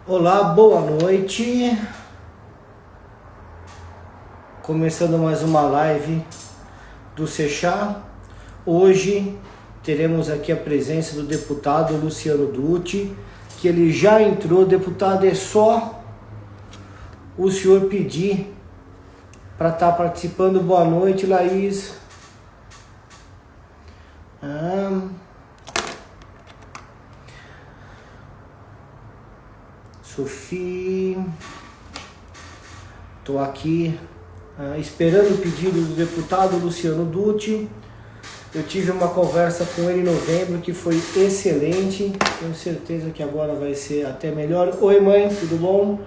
Olá, boa noite. Começando mais uma live do Sechá. Hoje teremos aqui a presença do deputado Luciano Dutti, que ele já entrou. Deputado, é só o senhor pedir para estar participando. Boa noite, Laís. Sofia. Estou aqui esperando o pedido do deputado Luciano Dutti. Eu tive uma conversa com ele em novembro que foi excelente. Tenho certeza que agora vai ser até melhor. Oi, mãe, tudo bom?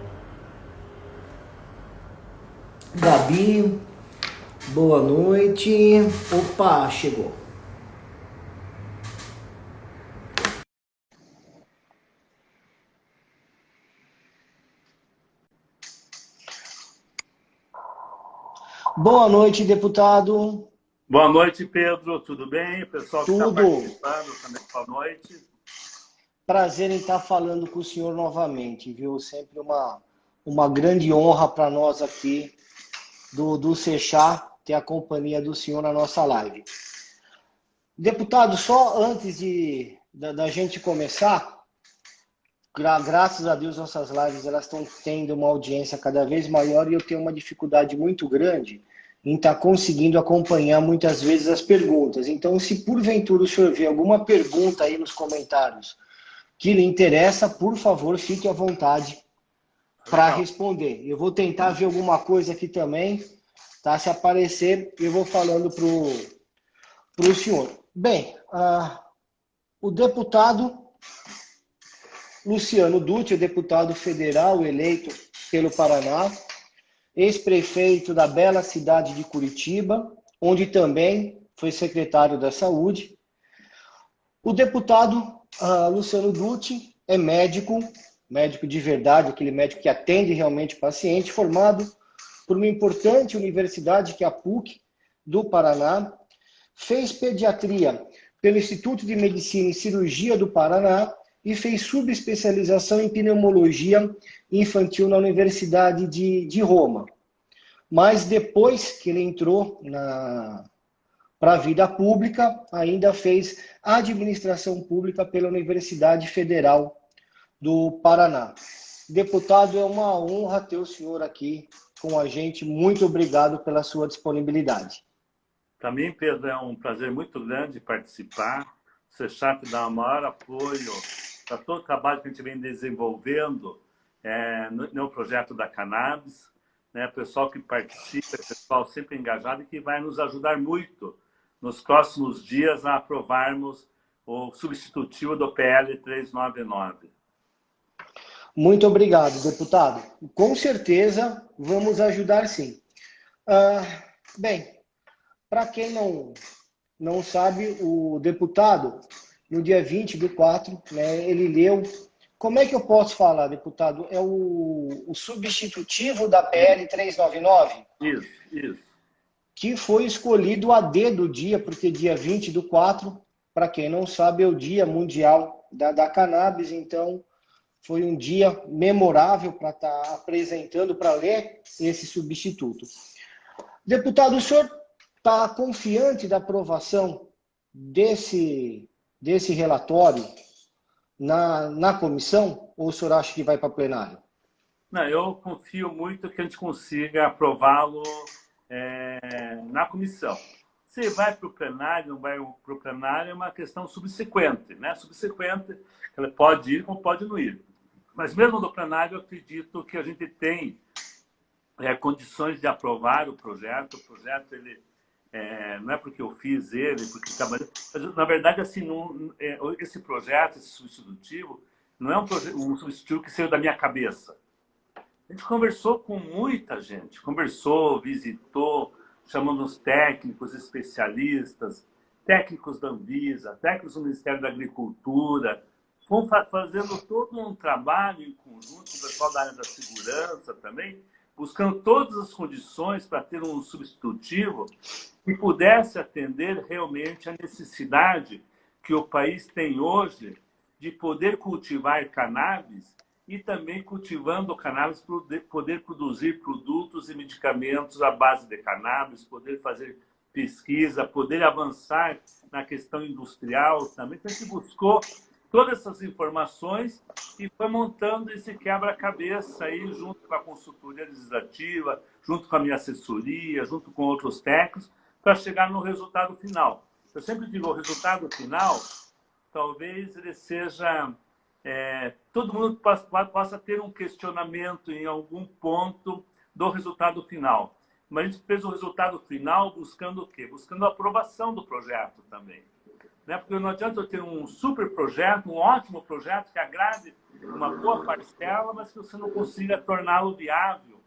Gabi, boa noite. Opa, chegou. Boa noite, deputado. Boa noite, Pedro. Tudo bem? O pessoal que está Tudo. participando também, boa noite. Prazer em estar falando com o senhor novamente, viu? Sempre uma grande honra para nós aqui do Sechá ter a companhia do senhor na nossa live. Deputado, só antes da gente começar, graças a Deus nossas lives elas estão tendo uma audiência cada vez maior e eu tenho uma dificuldade muito grande em estar conseguindo acompanhar muitas vezes as perguntas. Então, se porventura o senhor vê alguma pergunta aí nos comentários que lhe interessa, por favor, fique à vontade para Legal. responder. Eu vou tentar ver alguma coisa aqui também, tá? Se aparecer, eu vou falando para o senhor. Bem, o deputado Luciano Dutti, deputado federal eleito pelo Paraná, ex-prefeito da bela cidade de Curitiba, onde também foi secretário da Saúde. O deputado Luciano Dutti é médico de verdade, aquele médico que atende realmente o paciente, formado por uma importante universidade, que é a PUC do Paraná, fez pediatria pelo Instituto de Medicina e Cirurgia do Paraná e fez subespecialização em pneumologia infantil na Universidade de Roma. Mas depois que ele entrou para a vida pública, ainda fez administração pública pela Universidade Federal do Paraná. Deputado, é uma honra ter o senhor aqui com a gente. Muito obrigado pela sua disponibilidade. Também, Pedro, é um prazer muito grande participar. O Sechap dá o maior apoio para todo o trabalho que a gente vem desenvolvendo no projeto da cannabis. Né? Pessoal que participa, pessoal sempre engajado e que vai nos ajudar muito nos próximos dias a aprovarmos o substitutivo do PL 399. Muito obrigado, deputado. Com certeza vamos ajudar sim. Bem, para quem não sabe, o deputado, no dia 20/4, né, ele leu. Como é que eu posso falar, deputado? É o substitutivo da PL 399? Isso. Que foi escolhido a dedo do dia, porque dia 20/4, para quem não sabe, é o Dia Mundial da Cannabis, então foi um dia memorável para estar apresentando, para ler esse substituto. Deputado, o senhor está confiante da aprovação desse relatório na comissão, ou o senhor acha que vai para plenário? Não, eu confio muito que a gente consiga aprová-lo na comissão. Se vai para o plenário, não vai para o plenário, é uma questão subsequente, né? Subsequente, ela pode ir como pode não ir. Mas mesmo no plenário, eu acredito que a gente tem condições de aprovar o projeto. O projeto, ele não é porque eu fiz ele, porque trabalhei. Mas, na verdade, assim, esse projeto, esse substitutivo, não é um substitutivo que saiu da minha cabeça. A gente conversou com muita gente, conversou, visitou, chamamos técnicos, especialistas, técnicos da Anvisa, técnicos do Ministério da Agricultura. Fomos fazendo todo um trabalho em conjunto com o pessoal da área da segurança também, buscando todas as condições para ter um substitutivo que pudesse atender realmente a necessidade que o país tem hoje de poder cultivar cannabis e também cultivando o cannabis para poder produzir produtos e medicamentos à base de cannabis, poder fazer pesquisa, poder avançar na questão industrial também. Então, a gente buscou todas essas informações e foi montando esse quebra-cabeça aí, junto com a consultoria legislativa, junto com a minha assessoria, junto com outros técnicos, para chegar no resultado final. Eu sempre digo, o resultado final, talvez ele seja... todo mundo possa ter um questionamento em algum ponto do resultado final. Mas a gente fez o resultado final buscando o quê? Buscando a aprovação do projeto também. Né? Porque não adianta eu ter um super projeto, um ótimo projeto que agrade uma boa parcela, mas que você não consiga torná-lo viável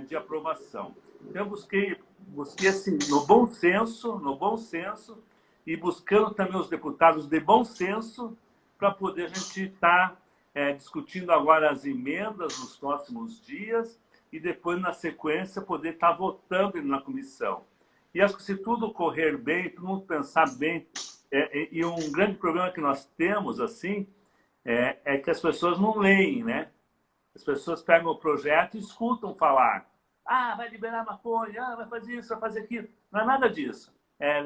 de aprovação. Então, eu busquei assim, no bom senso, e buscando também os deputados de bom senso, para poder a gente estar discutindo agora as emendas nos próximos dias e depois, na sequência, poder estar votando na comissão. E acho que se tudo correr bem, todo mundo pensar bem, e um grande problema que nós temos, assim, é que as pessoas não leem, né? As pessoas pegam o projeto e escutam falar. Ah, vai liberar maconha, vai fazer isso, vai fazer aquilo. Não é nada disso.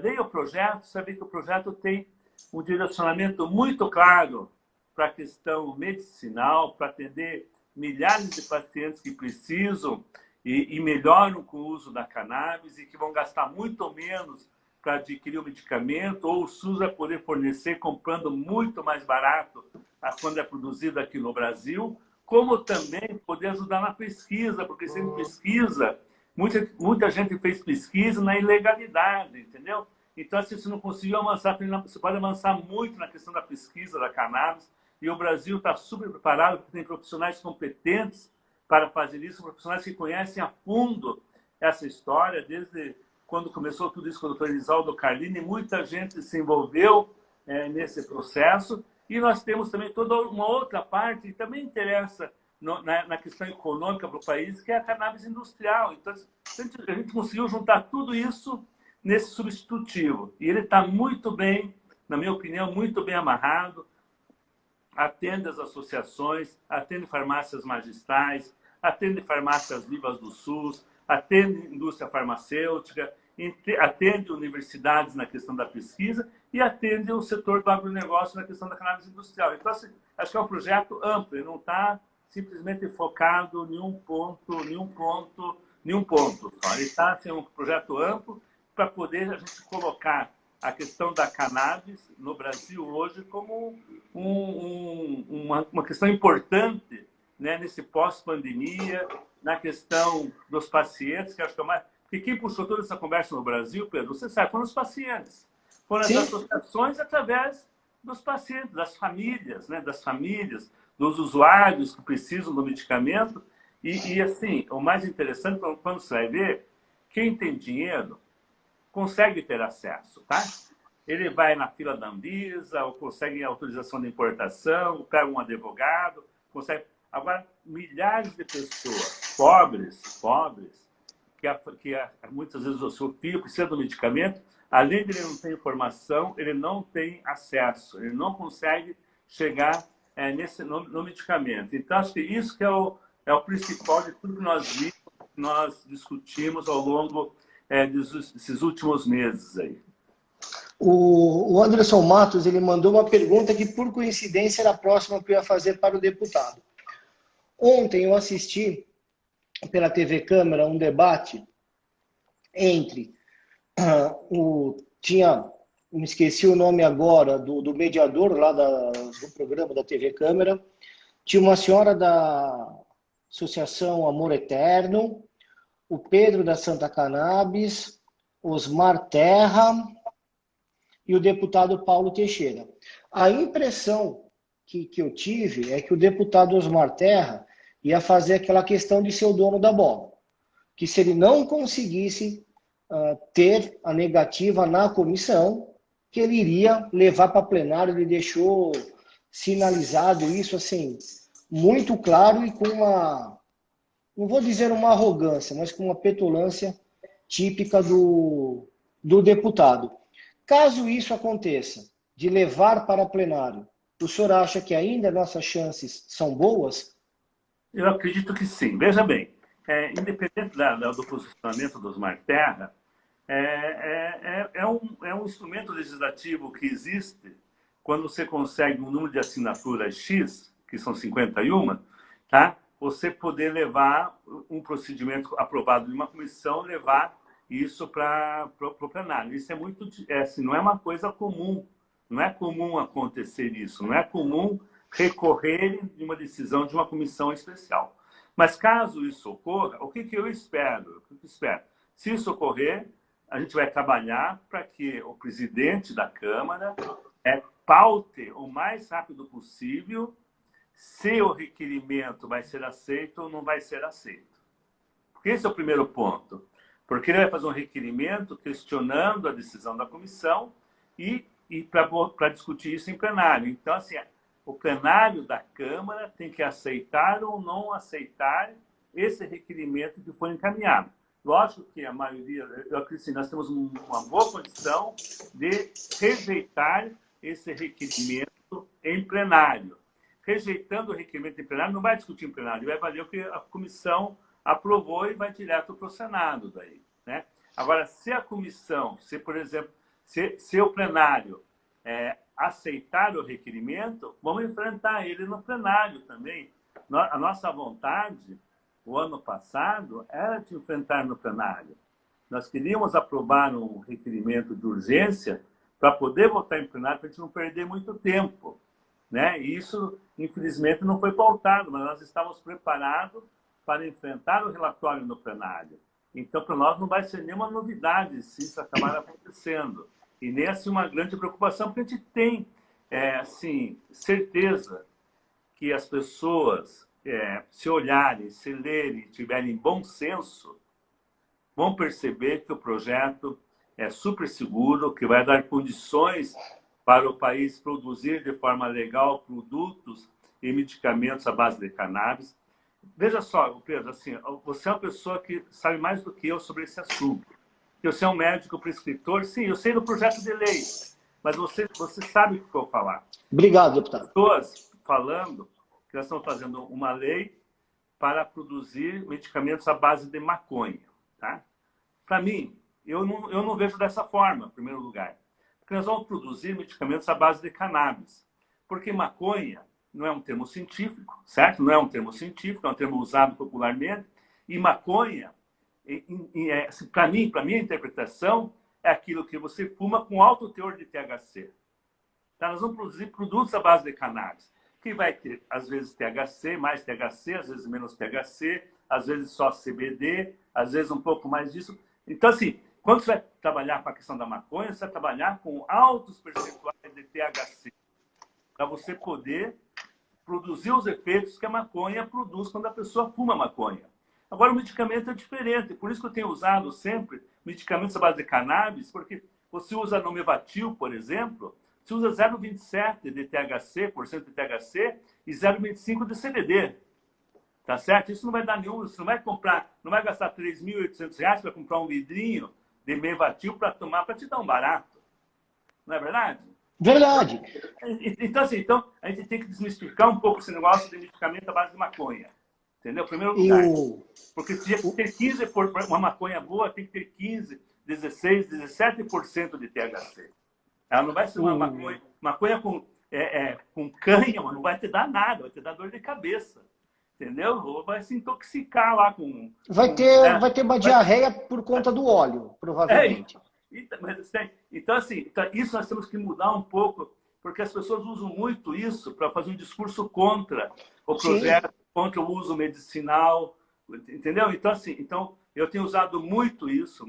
Leia o projeto, saber que o projeto tem um direcionamento muito claro para a questão medicinal, para atender milhares de pacientes que precisam e melhoram com o uso da cannabis e que vão gastar muito menos para adquirir o medicamento, ou o SUS vai poder fornecer comprando muito mais barato quando é produzido aqui no Brasil, como também poder ajudar na pesquisa, porque sem pesquisa, muita gente fez pesquisa na ilegalidade, entendeu? Então, se você não conseguiu avançar, você pode avançar muito na questão da pesquisa da cannabis, e o Brasil está super preparado, porque tem profissionais competentes para fazer isso, profissionais que conhecem a fundo essa história, desde quando começou tudo isso com o Dr. Elisaldo Carlini, muita gente se envolveu nesse processo, e nós temos também toda uma outra parte que também interessa na questão econômica para o país, que é a cannabis industrial. Então, a gente conseguiu juntar tudo isso nesse substitutivo. E ele está muito bem, na minha opinião, muito bem amarrado, atende as associações, atende farmácias magistrais, atende farmácias vivas do SUS, atende indústria farmacêutica, atende universidades na questão da pesquisa e atende o setor do agronegócio na questão da cannabis industrial. Então, assim, acho que é um projeto amplo, ele não está simplesmente focado em um ponto. Ele está assim, um projeto amplo para poder a gente colocar a questão da cannabis no Brasil hoje como uma questão importante, né, nesse pós-pandemia, na questão dos pacientes, que acho que é mais... Porque quem puxou toda essa conversa no Brasil, Pedro, você sabe, foram os pacientes. Foram as associações através dos pacientes, das famílias, né, dos usuários que precisam do medicamento. E assim, o mais interessante, quando você vai ver, quem tem dinheiro consegue ter acesso, tá? Ele vai na fila da Anvisa, ou consegue autorização de importação, pega um advogado, consegue... Agora, milhares de pessoas pobres, que muitas vezes o seu filho precisa do medicamento, além de ele não ter informação, ele não tem acesso, ele não consegue chegar no medicamento. Então, acho que isso que é o principal de tudo que nós discutimos ao longo desses últimos meses aí. O Anderson Matos, ele mandou uma pergunta que, por coincidência, era a próxima que eu ia fazer para o deputado. Ontem eu assisti pela TV Câmara um debate entre me esqueci o nome agora, do mediador lá do programa da TV Câmara, tinha uma senhora da Associação Amor Eterno, o Pedro da Santa Cannabis, Osmar Terra e o deputado Paulo Teixeira. A impressão que eu tive é que o deputado Osmar Terra ia fazer aquela questão de ser o dono da bola. Que se ele não conseguisse ter a negativa na comissão, que ele iria levar para plenário. Ele deixou sinalizado isso assim, muito claro e com não vou dizer uma arrogância, mas com uma petulância típica do deputado. Caso isso aconteça, de levar para plenário, o senhor acha que ainda nossas chances são boas Eu acredito que sim. Veja bem, independente do posicionamento do Osmar Terra, é um instrumento legislativo que existe quando você consegue um número de assinaturas X, que são 51, tá? Você poder levar um procedimento aprovado de uma comissão, levar isso para o plenário. Isso é muito, assim, não é uma coisa comum, não é comum acontecer isso, não é comum recorrer de uma decisão de uma comissão especial. Mas caso isso ocorra, o que eu espero? O que eu espero? Se isso ocorrer, a gente vai trabalhar para que o presidente da Câmara paute o mais rápido possível se o requerimento vai ser aceito ou não vai ser aceito. Porque esse é o primeiro ponto. Porque ele vai fazer um requerimento questionando a decisão da comissão e para discutir isso em plenário. Então, assim, o plenário da Câmara tem que aceitar ou não aceitar esse requerimento que foi encaminhado. Lógico que a maioria, eu acredito que nós temos uma boa condição de rejeitar esse requerimento em plenário. Rejeitando o requerimento em plenário, não vai discutir em plenário, vai valer o que a comissão aprovou e vai direto para o Senado daí, né? Agora, se a comissão, por exemplo, se o plenário aceitar o requerimento, vamos enfrentar ele no plenário também. A nossa vontade, o ano passado, era de enfrentar no plenário. Nós queríamos aprovar um requerimento de urgência para poder votar em plenário, para a gente não perder muito tempo, né? E isso, infelizmente, não foi pautado, mas nós estávamos preparados para enfrentar o relatório no plenário. Então, para nós não vai ser nenhuma novidade se isso acabar acontecendo. E nem assim uma grande preocupação, porque a gente tem assim, certeza que as pessoas, se olharem, se lerem, tiverem bom senso, vão perceber que o projeto é super seguro, que vai dar condições para o país produzir de forma legal produtos e medicamentos à base de cannabis. Veja só, Pedro, assim, você é uma pessoa que sabe mais do que eu sobre esse assunto. Você é um médico prescritor, sim, eu sei do projeto de lei, mas você sabe o que eu vou falar. Obrigado, deputado. Pessoas falando que nós estamos fazendo uma lei para produzir medicamentos à base de maconha, tá? Para mim, eu não vejo dessa forma, em primeiro lugar. Porque nós vamos produzir medicamentos à base de cannabis. Porque maconha não é um termo científico, certo? Não é um termo científico, é um termo usado popularmente. E maconha, para mim, para minha interpretação, é aquilo que você fuma com alto teor de THC. Tá? Nós vamos produzir produtos à base de cannabis, que vai ter, às vezes, THC, mais THC, às vezes menos THC, às vezes só CBD, às vezes um pouco mais disso. Então, assim, quando você vai trabalhar com a questão da maconha, você vai trabalhar com altos percentuais de THC, para você poder produzir os efeitos que a maconha produz quando a pessoa fuma maconha. Agora, o medicamento é diferente, por isso que eu tenho usado sempre medicamentos à base de cannabis, porque você usa no Mevatil, por exemplo, você usa 0,27 de THC, por cento de THC, e 0,25 de CBD. Tá certo? Isso não vai dar nenhum, você não vai comprar, não vai gastar R$3.800 para comprar um vidrinho de Mevatil para tomar, para te dar um barato. Não é verdade? Verdade. Então, assim, a gente tem que desmistificar um pouco esse negócio de medicamento à base de maconha. Entendeu? Em primeiro lugar. Porque se tinha que ter 15, uma maconha boa, tem que ter 15, 16, 17% de THC. Ela não vai ser uma maconha com cânhamo, não vai te dar nada, vai te dar dor de cabeça. Entendeu? Ou vai se intoxicar lá com... Vai ter uma diarreia por conta do óleo, provavelmente. Então, assim, isso nós temos que mudar um pouco, porque as pessoas usam muito isso para fazer um discurso contra o projeto, sim, contra o uso medicinal, entendeu? Então, assim, eu tenho usado muito isso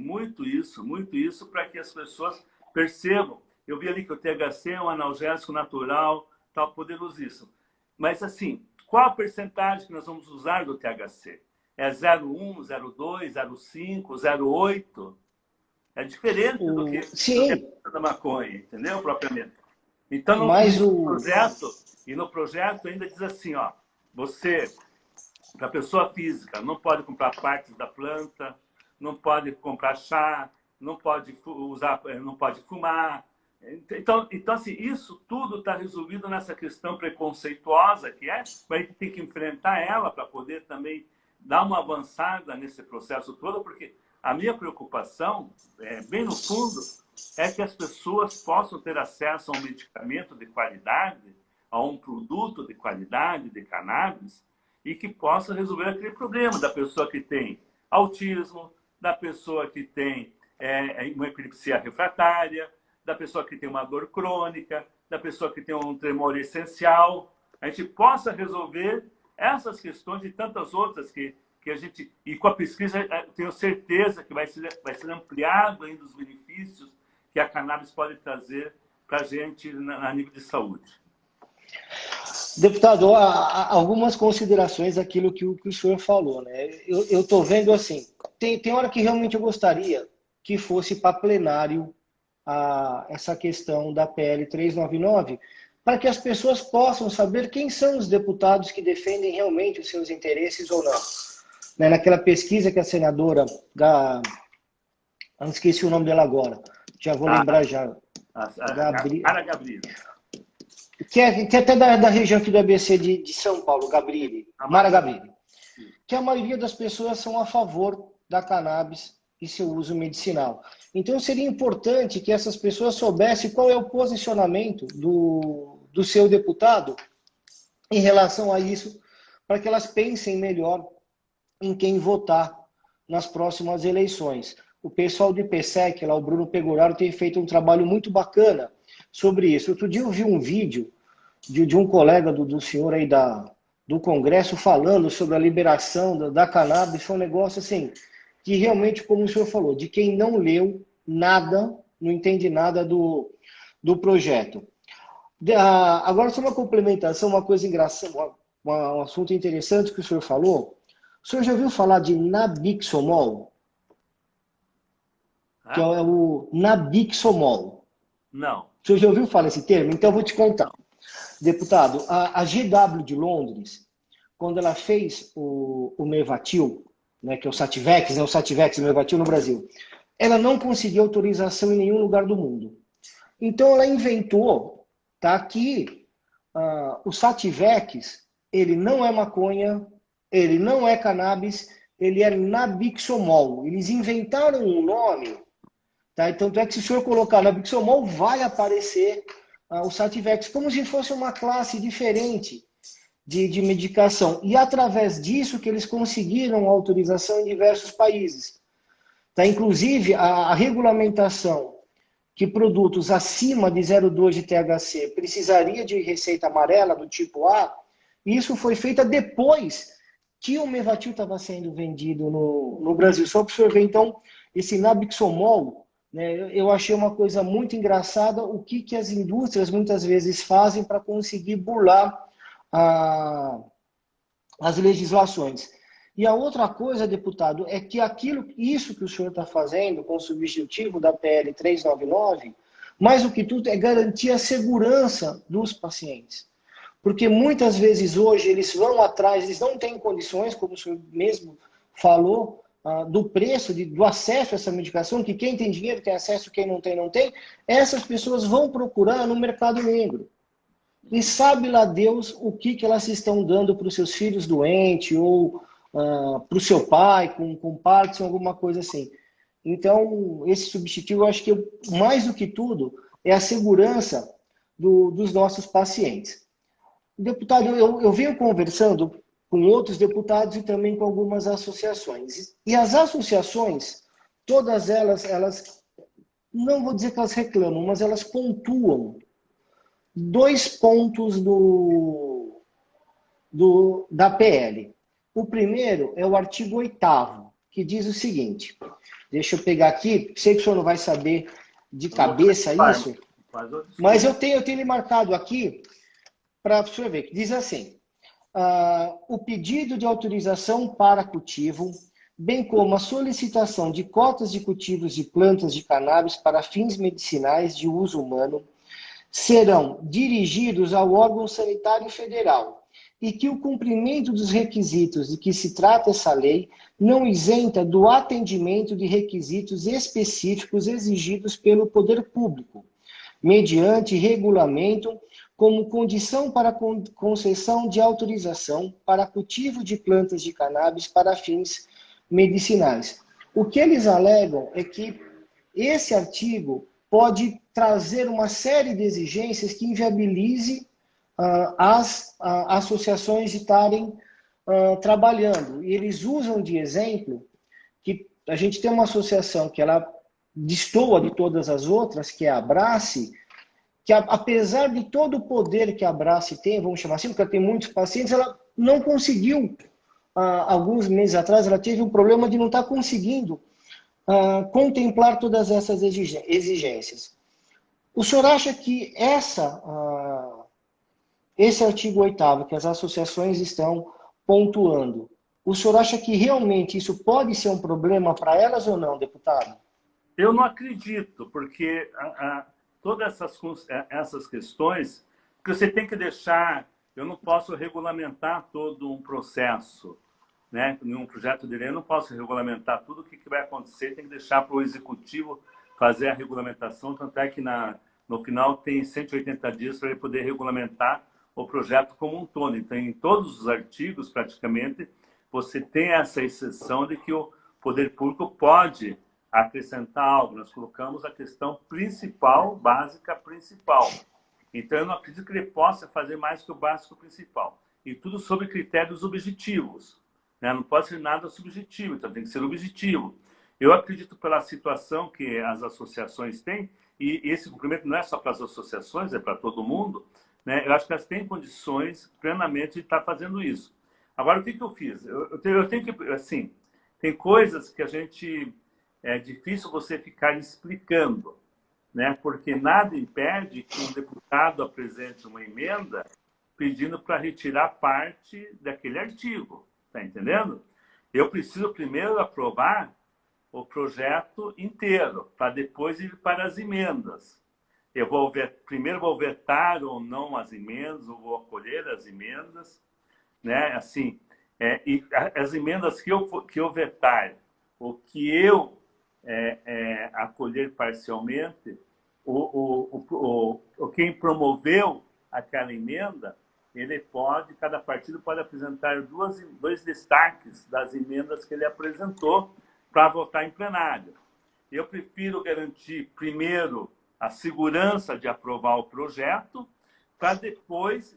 para que as pessoas percebam. Eu vi ali que o THC é um analgésico natural, tal, poderosíssimo. Mas, assim, qual a percentagem que nós vamos usar do THC? É 0,1, 0,2, 0,5, 0,8? É diferente do que da maconha, entendeu? Propriamente. Então, no projeto ainda diz assim, ó, você, para pessoa física, não pode comprar partes da planta, não pode comprar chá, não pode usar, não pode fumar, Então assim, isso tudo está resolvido nessa questão preconceituosa que é, a gente tem que enfrentar ela para poder também dar uma avançada nesse processo todo, porque a minha preocupação, bem no fundo, é que as pessoas possam ter acesso a um medicamento de qualidade, a um produto de qualidade de cannabis, e que possa resolver aquele problema da pessoa que tem autismo, da pessoa que tem uma epilepsia refratária, da pessoa que tem uma dor crônica, da pessoa que tem um tremor essencial. A gente possa resolver essas questões e tantas outras que a gente... E com a pesquisa, tenho certeza que vai ser ampliado ainda os benefícios que a cannabis pode trazer para a gente a nível de saúde. Deputado, algumas considerações daquilo que o senhor falou, né? Eu estou vendo assim, tem hora que realmente eu gostaria que fosse para plenário essa questão da PL 399, para que as pessoas possam saber quem são os deputados que defendem realmente os seus interesses ou não. Né? Naquela pesquisa que a senadora, eu não esqueci o nome dela agora, já vou lembrar já. Mara Gabrilli. Que é até da região aqui do ABC de São Paulo, Mara Gabrilli. Que a maioria das pessoas são a favor da cannabis e seu uso medicinal. Então seria importante que essas pessoas soubessem qual é o posicionamento do seu deputado em relação a isso, para que elas pensem melhor em quem votar nas próximas eleições. O pessoal do IPSEC, lá o Bruno Pegoraro, tem feito um trabalho muito bacana sobre isso. Outro dia eu vi um vídeo de um colega do senhor aí do Congresso falando sobre a liberação da cannabis. Foi um negócio assim, que realmente, como o senhor falou, de quem não leu nada, não entende nada do projeto. Agora, só uma complementação, uma coisa engraçada, um assunto interessante que o senhor falou. O senhor já ouviu falar de Nabiximol? Que é o Nabiximol. Não. O senhor já ouviu falar esse termo? Então eu vou te contar. Deputado, a GW de Londres, quando ela fez o Mevatil, né, que é o Sativex, né, o Sativex e o Mevatil no Brasil, ela não conseguiu autorização em nenhum lugar do mundo. Então ela inventou, tá, que o Sativex, ele não é maconha, ele não é cannabis, ele é Nabiximol. Eles inventaram um nome, tá? Então é que se o senhor colocar Nabiximol, vai aparecer o Sativex, como se fosse uma classe diferente de medicação. E através disso que eles conseguiram autorização em diversos países. Tá? Inclusive, a regulamentação que produtos acima de 0,2 de THC precisaria de receita amarela do tipo A, isso foi feito depois que o Mevatil estava sendo vendido no Brasil. Só para o senhor ver, então, esse Nabiximol, né, eu achei uma coisa muito engraçada o que as indústrias muitas vezes fazem para conseguir burlar as legislações. E a outra coisa, deputado, é que isso que o senhor está fazendo com o substitutivo da PL 399, mais do que tudo, é garantir a segurança dos pacientes. Porque muitas vezes hoje eles vão atrás, eles não têm condições, como o senhor mesmo falou, do preço, do acesso a essa medicação, que quem tem dinheiro tem acesso, quem não tem, não tem. Essas pessoas vão procurar no mercado negro. E sabe lá Deus o que elas estão dando para os seus filhos doentes ou para o seu pai com Parkinson, alguma coisa assim. Então, esse substitutivo, eu acho que mais do que tudo é a segurança dos nossos pacientes. Deputado, eu venho conversando com outros deputados e também com algumas associações. E as associações, todas elas não vou dizer que elas reclamam, mas elas pontuam 2 pontos da PL. O primeiro é o artigo 8º, que diz o seguinte, deixa eu pegar aqui, sei que o senhor não vai saber de cabeça isso, mas eu tenho ele marcado aqui para o senhor ver, que diz assim, o pedido de autorização para cultivo, bem como a solicitação de cotas de cultivos de plantas de cannabis para fins medicinais de uso humano, serão dirigidos ao órgão sanitário federal e que o cumprimento dos requisitos de que se trata essa lei não isenta do atendimento de requisitos específicos exigidos pelo poder público, mediante regulamento, como condição para concessão de autorização para cultivo de plantas de cannabis para fins medicinais. O que eles alegam é que esse artigo pode trazer uma série de exigências que inviabilize as associações de estarem trabalhando. E eles usam de exemplo que a gente tem uma associação que ela destoa de todas as outras, que é a Abrace, que apesar de todo o poder que a Abrace tem, vamos chamar assim, porque ela tem muitos pacientes, ela não conseguiu, alguns meses atrás, ela teve um problema de não estar conseguindo contemplar todas essas exigências. O senhor acha que esse artigo 8º que as associações estão pontuando, o senhor acha que realmente isso pode ser um problema para elas ou não, deputado? Eu não acredito, porque todas essas questões, que você tem que deixar, eu não posso regulamentar todo um processo, né? Em um projeto de lei eu não posso regulamentar tudo o que vai acontecer, tem que deixar para o executivo fazer a regulamentação, tanto é que no final tem 180 dias para ele poder regulamentar o projeto como um todo. Então, em todos os artigos, praticamente, você tem essa exceção de que o poder público pode acrescentar algo. Nós colocamos a questão principal, básica principal. Então, eu não acredito que ele possa fazer mais que o básico principal. E tudo sob critérios objetivos, né? Não pode ser nada subjetivo, então tem que ser objetivo. Eu acredito pela situação que as associações têm, e esse cumprimento não é só para as associações, é para todo mundo, né? Eu acho que elas têm condições plenamente de estar fazendo isso. Agora, o que eu fiz? Eu tenho que, assim, tem coisas que a gente... É difícil você ficar explicando, né? Porque nada impede que um deputado apresente uma emenda pedindo para retirar parte daquele artigo. Está entendendo? Eu preciso primeiro aprovar o projeto inteiro, para depois ir para as emendas. Primeiro vou vetar ou não as emendas, ou vou acolher as emendas, né? Assim, e as emendas que eu vetar, o que eu acolher parcialmente, quem promoveu aquela emenda, cada partido pode apresentar dois destaques das emendas que ele apresentou para votar em plenário. Eu prefiro garantir primeiro a segurança de aprovar o projeto, para depois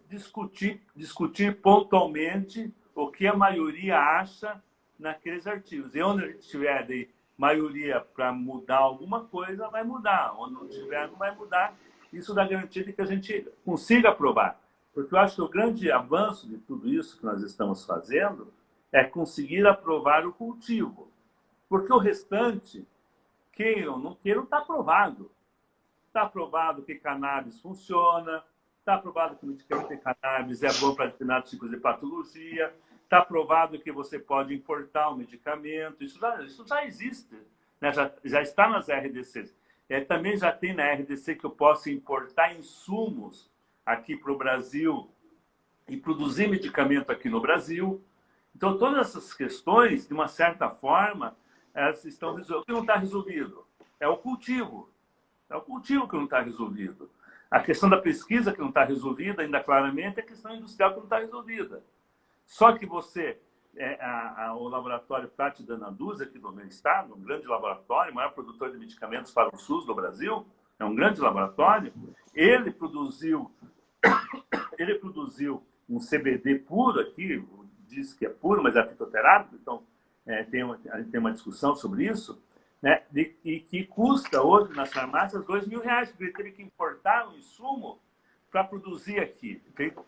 discutir pontualmente o que a maioria acha naqueles artigos. E onde tiver de maioria para mudar alguma coisa, vai mudar. Onde não tiver, não vai mudar. Isso dá garantia de que a gente consiga aprovar. Porque eu acho que o grande avanço de tudo isso que nós estamos fazendo é conseguir aprovar o cultivo. Porque o restante, queiram ou não queiram, está aprovado. Está aprovado que cannabis funciona, está aprovado que o medicamento de cannabis é bom para determinados tipos de patologia, está aprovado que você pode importar um medicamento, isso já existe, né? já está nas RDCs. Também já tem na RDC que eu posso importar insumos aqui para o Brasil e produzir medicamento aqui no Brasil. Então, todas essas questões, de uma certa forma, elas estão resolvidas. O que não está resolvido é o cultivo. É o cultivo que não está resolvido. A questão da pesquisa que não está resolvida, ainda claramente, é a questão industrial que não está resolvida. Só que você, o laboratório Prati Danaduz, aqui do meu estado, um grande laboratório, o maior produtor de medicamentos para o SUS do Brasil, é um grande laboratório, ele produziu um CBD puro aqui, diz que é puro, mas é fitoterápico, então a gente tem uma discussão sobre isso, né? E que custa hoje nas farmácias R$2.000, porque ele teve que importar um insumo para produzir aqui.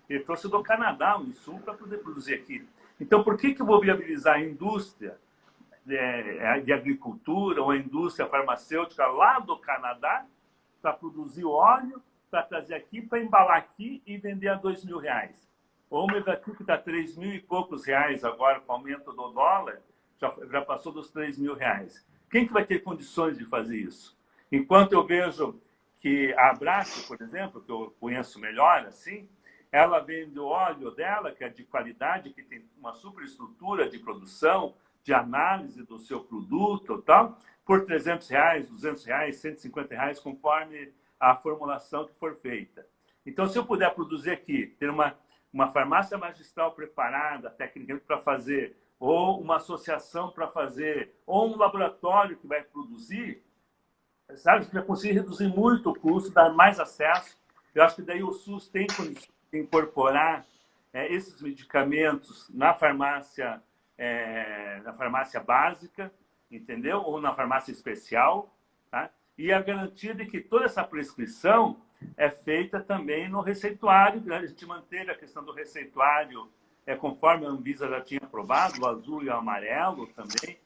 Ele trouxe do Canadá um insumo para poder produzir aqui. Então, por que eu vou viabilizar a indústria de agricultura ou a indústria farmacêutica lá do Canadá para produzir o óleo, para trazer aqui, para embalar aqui e vender a R$2.000? O ômega aqui que está R$3.000 e poucos agora, com o aumento do dólar, já passou dos R$3.000. Quem que vai ter condições de fazer isso? Enquanto eu vejo que a Abraço, por exemplo, que eu conheço melhor, assim, ela vende o óleo dela, que é de qualidade, que tem uma superestrutura de produção, de análise do seu produto, tal, por R$300, R$200, R$150, conforme a formulação que for feita. Então, se eu puder produzir aqui, ter uma farmácia magistral preparada, tecnicamente para fazer, ou uma associação para fazer, ou um laboratório que vai produzir, sabe, já conseguir reduzir muito o custo, dar mais acesso. Eu acho que daí o SUS tem condições de incorporar esses medicamentos na farmácia básica, entendeu? Ou na farmácia especial, tá? E a garantia de que toda essa prescrição é feita também no receituário. A gente manteve a questão do receituário conforme a Anvisa já tinha aprovado, o azul e o amarelo também.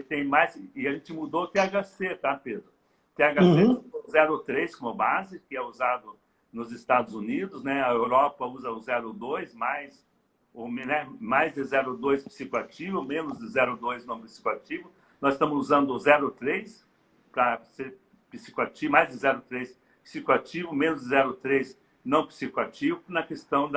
Tem mais, e a gente mudou o THC, tá, Pedro? THC 0,3 como base, que é usado nos Estados Unidos, né? A Europa usa o 0,2, mais de 0,2 psicoativo, menos de 0,2 não psicoativo. Nós estamos usando o 0,3 para ser psicoativo, mais de 0,3 psicoativo, menos de 0,3 não psicoativo, na questão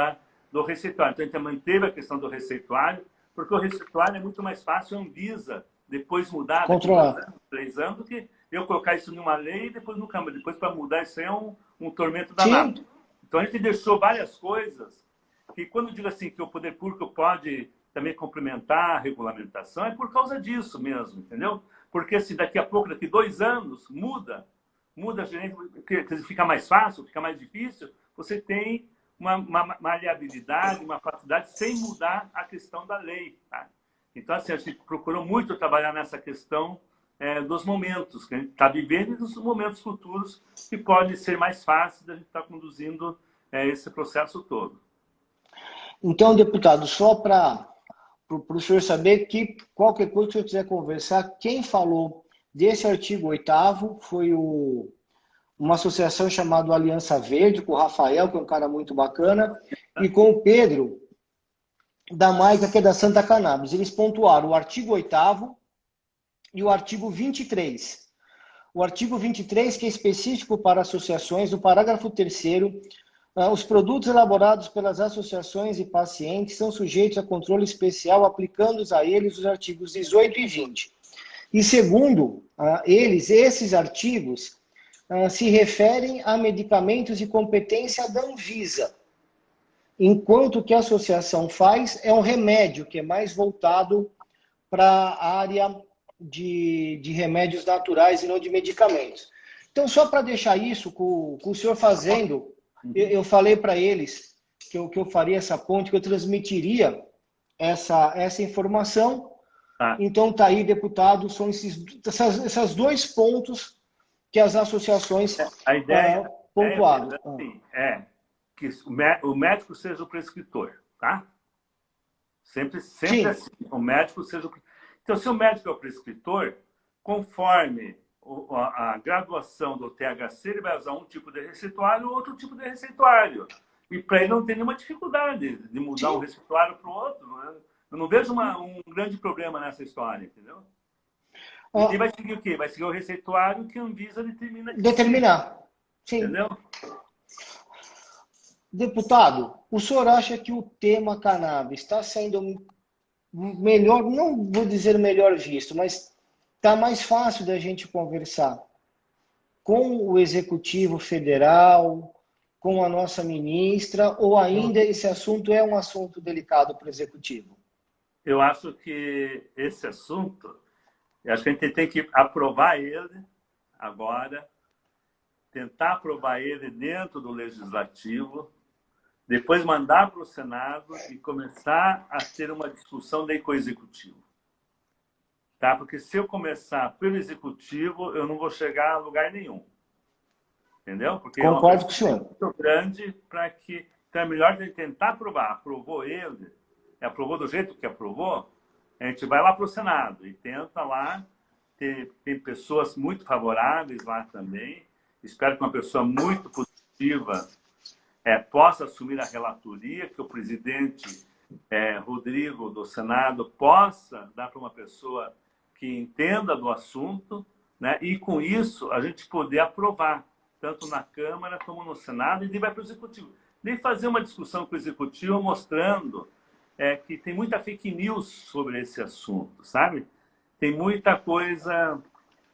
do receituário. Então, a gente manteve a questão do receituário, porque o receituário é muito mais fácil a Anvisa depois mudar, controlar. 3 anos, do que eu colocar isso numa lei e depois nunca mais. Depois, para mudar, isso aí é um tormento danado. Sim. Então, a gente deixou várias coisas que, quando eu digo assim, que o poder público pode também complementar a regulamentação, é por causa disso mesmo, entendeu? Porque se daqui a pouco, daqui 2 anos, muda a gerência, fica mais fácil, fica mais difícil, você tem uma maleabilidade, uma facilidade sem mudar a questão da lei. Tá? Então, assim, a gente procurou muito trabalhar nessa questão dos momentos que a gente está vivendo e dos momentos futuros que podem ser mais fáceis da gente estar conduzindo esse processo todo. Então, deputado, só para o senhor saber que qualquer coisa que o senhor quiser conversar, quem falou desse artigo 8º foi uma associação chamada Aliança Verde, com o Rafael, que é um cara muito bacana, e com o Pedro, da Maica, que é da Santa Cannabis. Eles pontuaram o artigo 8º e o artigo 23. O artigo 23, que é específico para associações, no parágrafo 3º, os produtos elaborados pelas associações e pacientes são sujeitos a controle especial, aplicando-os a eles os artigos 18 e 20. E segundo esses artigos se referem a medicamentos de competência da Anvisa, enquanto o que a associação faz é um remédio que é mais voltado para a área de remédios naturais e não de medicamentos. Então, só para deixar isso com o senhor fazendo, eu falei para eles que eu faria essa ponte, que eu transmitiria essa informação. Então, está aí, deputado, são esses 2 pontos que as associações pontuaram. Que o médico seja o prescritor, tá? Sempre assim, o médico seja o... Então, se o médico é o prescritor, conforme a graduação do THC, ele vai usar um tipo de receituário ou outro tipo de receituário. E para ele não tem nenhuma dificuldade de mudar um receituário para o outro. Não é? Eu não vejo um grande problema nessa história, entendeu? E vai seguir o quê? Vai seguir o receituário que a Anvisa determinar. Sim. Entendeu? Deputado, o senhor acha que o tema cannabis está sendo melhor, não vou dizer melhor visto, mas está mais fácil da gente conversar com o Executivo Federal, com a nossa ministra, ou ainda esse assunto é um assunto delicado para o Executivo? Eu acho que esse assunto, eu acho que a gente tem que aprovar ele agora, tentar aprovar ele dentro do Legislativo, depois mandar para o Senado e começar a ter uma discussão daí com o Executivo. Tá? Porque se eu começar pelo Executivo, eu não vou chegar a lugar nenhum. Entendeu? Porque concordo com o senhor. É muito grande para que... Então é melhor a gente tentar aprovar. Aprovou ele, aprovou do jeito que aprovou, a gente vai lá para o Senado e tenta lá, tem pessoas muito favoráveis lá também. Espero que uma pessoa muito positiva possa assumir a relatoria, que o presidente Rodrigo do Senado possa dar para uma pessoa que entenda do assunto, né? E com isso a gente poder aprovar, tanto na Câmara como no Senado, e vai para o Executivo. Nem fazer uma discussão com o Executivo mostrando que tem muita fake news sobre esse assunto, sabe? Tem muita coisa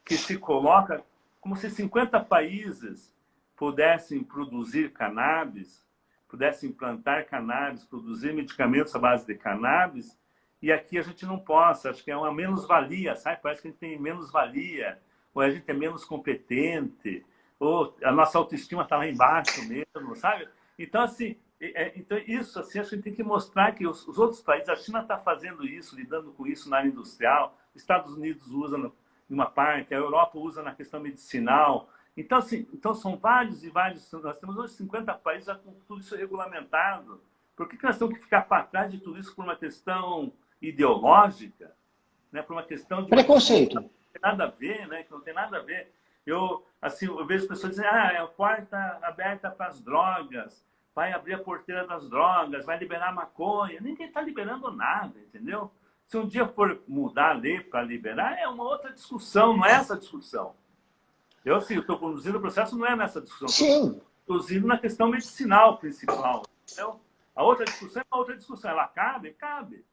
que se coloca como se 50 países pudessem produzir cannabis, pudessem plantar cannabis, produzir medicamentos à base de cannabis, e aqui a gente não possa. Acho que é uma menos-valia, sabe? Parece que a gente tem menos-valia, ou a gente é menos competente, ou a nossa autoestima está lá embaixo mesmo, sabe? Então, assim, então isso, assim, a gente tem que mostrar que os outros países, a China está fazendo isso, lidando com isso na área industrial, os Estados Unidos usa em uma parte, a Europa usa na questão medicinal. Então, assim, então são vários e vários, nós temos hoje 50 países já com tudo isso regulamentado. Por que nós temos que ficar para trás de tudo isso por uma questão ideológica, né? Por uma questão de Preconceito. Não tem nada a ver, né? Que não tem nada a ver. Eu vejo pessoas dizendo, é a porta aberta para as drogas, vai abrir a porteira das drogas, vai liberar maconha. Ninguém está liberando nada, entendeu? Se um dia for mudar a lei para liberar, é uma outra discussão, não é essa discussão. Eu, sim, estou conduzindo o processo, não é nessa discussão. Sim. Conduzindo na questão medicinal principal. Entendeu? A outra discussão é uma outra discussão. Ela cabe? Cabe.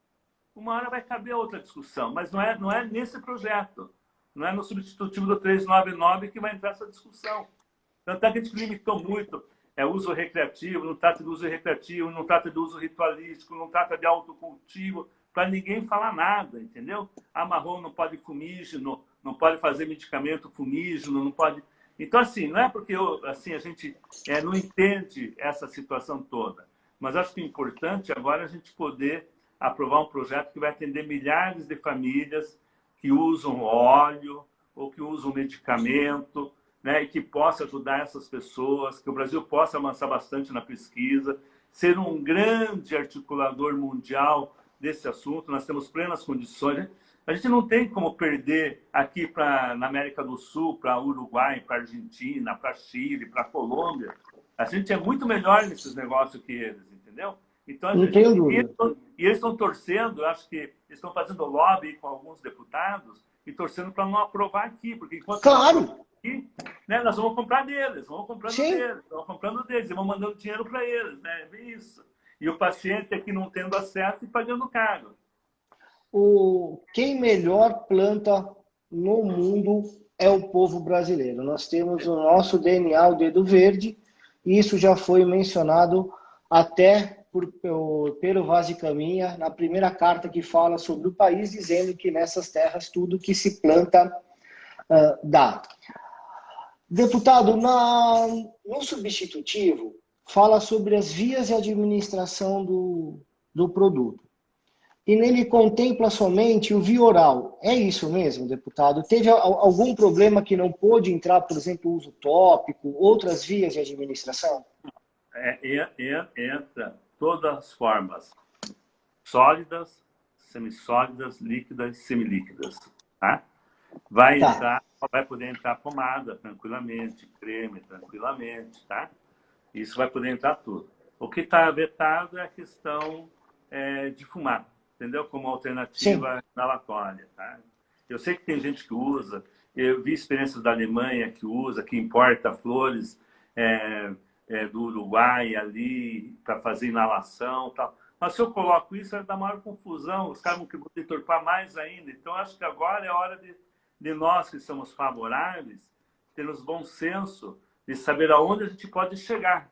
Uma hora vai caber a outra discussão, mas não é nesse projeto. Não é no substitutivo do 399 que vai entrar essa discussão. Tanto é que a gente limitou muito. É uso recreativo, não trata de uso recreativo, não trata de uso ritualístico, não trata de autocultivo, para ninguém falar nada, entendeu? Marrom não pode fumígeno, não pode fazer medicamento fumígeno, não pode... Então, assim, não é porque assim, a gente não entende essa situação toda, mas acho que é importante agora a gente poder aprovar um projeto que vai atender milhares de famílias que usam óleo ou que usam medicamento, né, e que possa ajudar essas pessoas, que o Brasil possa avançar bastante na pesquisa, ser um grande articulador mundial desse assunto. Nós temos plenas condições, né? A gente não tem como perder aqui na América do Sul, para Uruguai, para Argentina, para Chile, para Colômbia. A gente é muito melhor nesses negócios que eles, entendeu? Então, Não tenho dúvida. E eles estão torcendo, eu acho que eles estão fazendo lobby com alguns deputados e torcendo para não aprovar aqui, porque enquanto Claro. aqui, né, nós vamos comprar deles, vamos comprando Sim. deles, vamos comprando deles e vamos mandando dinheiro para eles, né? É bem isso. E o paciente aqui não tendo acesso e pagando caro. Quem melhor planta no mundo é o povo brasileiro. Nós temos o nosso DNA, o dedo verde, e isso já foi mencionado até pelo Vaz de Caminha, na primeira carta que fala sobre o país, dizendo que nessas terras tudo que se planta dá. Deputado, no substitutivo, fala sobre as vias de administração do produto. E nele contempla somente o via oral. É isso mesmo, deputado? Teve algum problema que não pôde entrar, por exemplo, o uso tópico, outras vias de administração? Entra todas as formas, sólidas, semissólidas, líquidas, semilíquidas. Tá? Vai poder entrar pomada tranquilamente, creme tranquilamente, tá? Isso vai poder entrar tudo. O que está vetado é a questão de fumar, entendeu? Como alternativa inalatória, tá? Eu sei que tem gente que usa, eu vi experiências da Alemanha que usa, que importa flores do Uruguai ali para fazer inalação e tal. Mas se eu coloco isso, vai dar maior confusão, os caras vão deturpar mais ainda. Então, acho que agora é hora de nós que somos favoráveis termos bom senso de saber aonde a gente pode chegar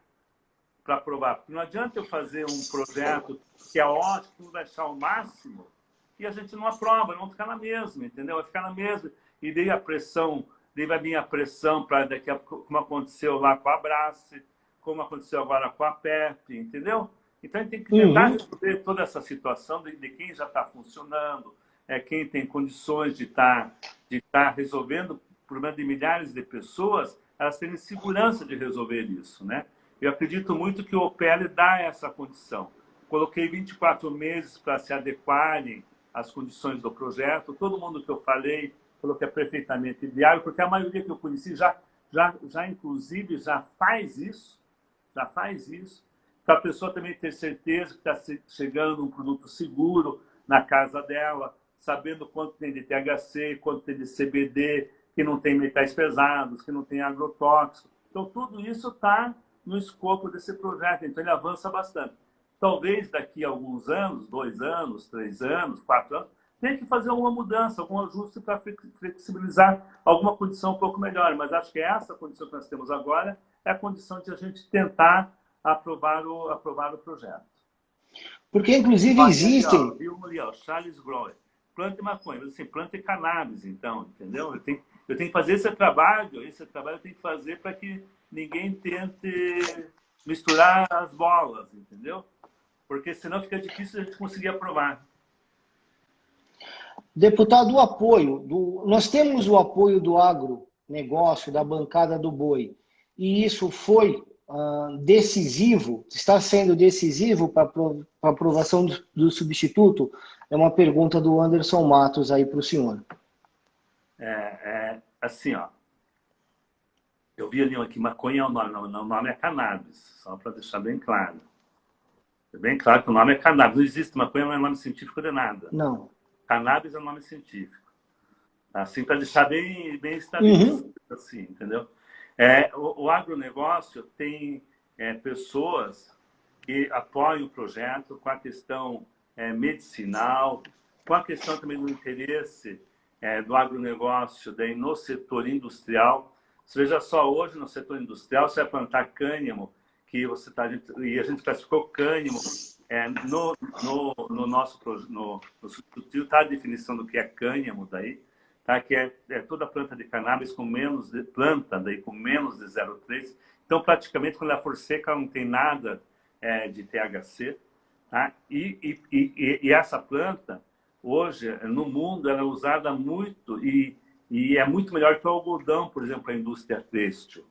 para aprovar. Porque não adianta eu fazer um projeto que é ótimo, vai achar o máximo, e a gente não aprova, não ficar na mesma, entendeu? Vai ficar na mesma. E daí a pressão, daí vai vir a pressão para daqui a pouco, como aconteceu lá com a Abrace, como aconteceu agora com a PEP, entendeu? Então a gente tem que tentar resolver toda essa situação de quem já está funcionando, quem tem condições de estar resolvendo o problema de milhares de pessoas, elas terem segurança de resolver isso, né? Eu acredito muito que o OPL dá essa condição. Coloquei 24 meses para se adequarem às condições do projeto. Todo mundo que eu falei falou que é perfeitamente viável, porque a maioria que eu conheci inclusive, já faz isso. Já faz isso. Para a pessoa também ter certeza que está chegando um produto seguro na casa dela, sabendo quanto tem de THC, quanto tem de CBD, que não tem metais pesados, que não tem agrotóxico. Então, tudo isso está no escopo desse projeto. Então, ele avança bastante. Talvez daqui a alguns anos, 2 anos, 3 anos, 4 anos, tem que fazer uma mudança, algum ajuste para flexibilizar alguma condição um pouco melhor. Mas acho que essa condição que nós temos agora é a condição de a gente tentar aprovar o projeto. Porque, inclusive, existem... Viu ali, ó, Charles Grower. Planta maconha, mas assim, planta cannabis, então, entendeu? Eu tenho que fazer esse trabalho eu tenho que fazer para que ninguém tente misturar as bolas, entendeu? Porque senão fica difícil a gente conseguir aprovar. Deputado, o apoio, nós temos o apoio do agronegócio, da bancada do boi, e isso foi decisivo, está sendo decisivo para a aprovação do substituto? É uma pergunta do Anderson Matos aí para o senhor. Assim, ó, eu vi ali aqui, maconha é o nome, não, o nome é cannabis, só para deixar bem claro. É bem claro que o nome é cannabis, não existe maconha, não é nome científico de nada. Não. Cannabis é o nome científico. Assim, para deixar bem estabelecido, assim, entendeu? O agronegócio tem pessoas que apoiam o projeto com a questão medicinal, com a questão também do interesse do agronegócio daí no setor industrial. Você veja só, hoje no setor industrial, você vai plantar cânhamo, que e a gente classificou cânhamo no nosso substituto, tá a definição do que é cânhamo daí, tá? Que é toda planta de cannabis com menos de 0,3. Então, praticamente, quando ela for seca, ela não tem nada de THC. Tá? E essa planta, hoje, no mundo, ela é usada muito e é muito melhor que o algodão, por exemplo, a indústria têxtil.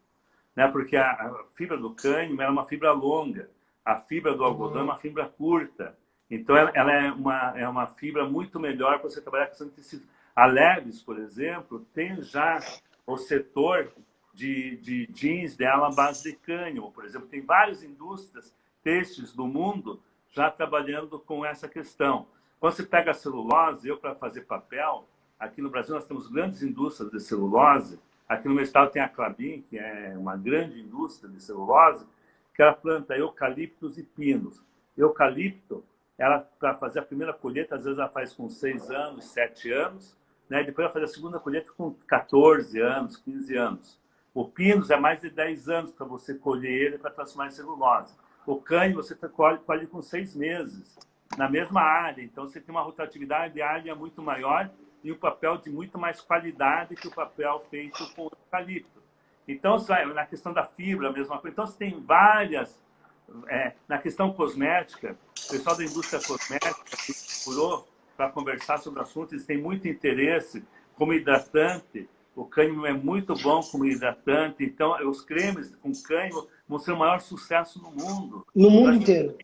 Né? Porque a fibra do cânhamo é uma fibra longa, a fibra do algodão é uma fibra curta. Então, ela é uma fibra muito melhor para você trabalhar com esse tecido. A Levi's, por exemplo, tem já o setor de jeans dela à base de cânhamo, por exemplo. Tem várias indústrias têxteis do mundo já trabalhando com essa questão. Quando você pega a celulose, para fazer papel, aqui no Brasil nós temos grandes indústrias de celulose. Aqui no meu estado tem a Klabin, que é uma grande indústria de celulose, que ela planta eucaliptos e pinos. Eucalipto, ela, para fazer a primeira colheita, às vezes ela faz com 6 anos, 7 anos, né? Depois ela faz a segunda colheita com 14 anos, 15 anos. O pinos é mais de 10 anos para você colher ele para transformar em celulose. O cânhamo você colhe com 6 meses, na mesma área. Então, você tem uma rotatividade de área muito maior e um papel de muito mais qualidade que o papel feito com eucalipto. Então, na questão da fibra, a mesma coisa. Então, você tem várias... na questão cosmética, o pessoal da indústria cosmética que procurou para conversar sobre o assunto, eles têm muito interesse como hidratante. O cânhamo é muito bom como hidratante. Então, os cremes com cânhamo vão ser o maior sucesso no mundo. No mundo inteiro.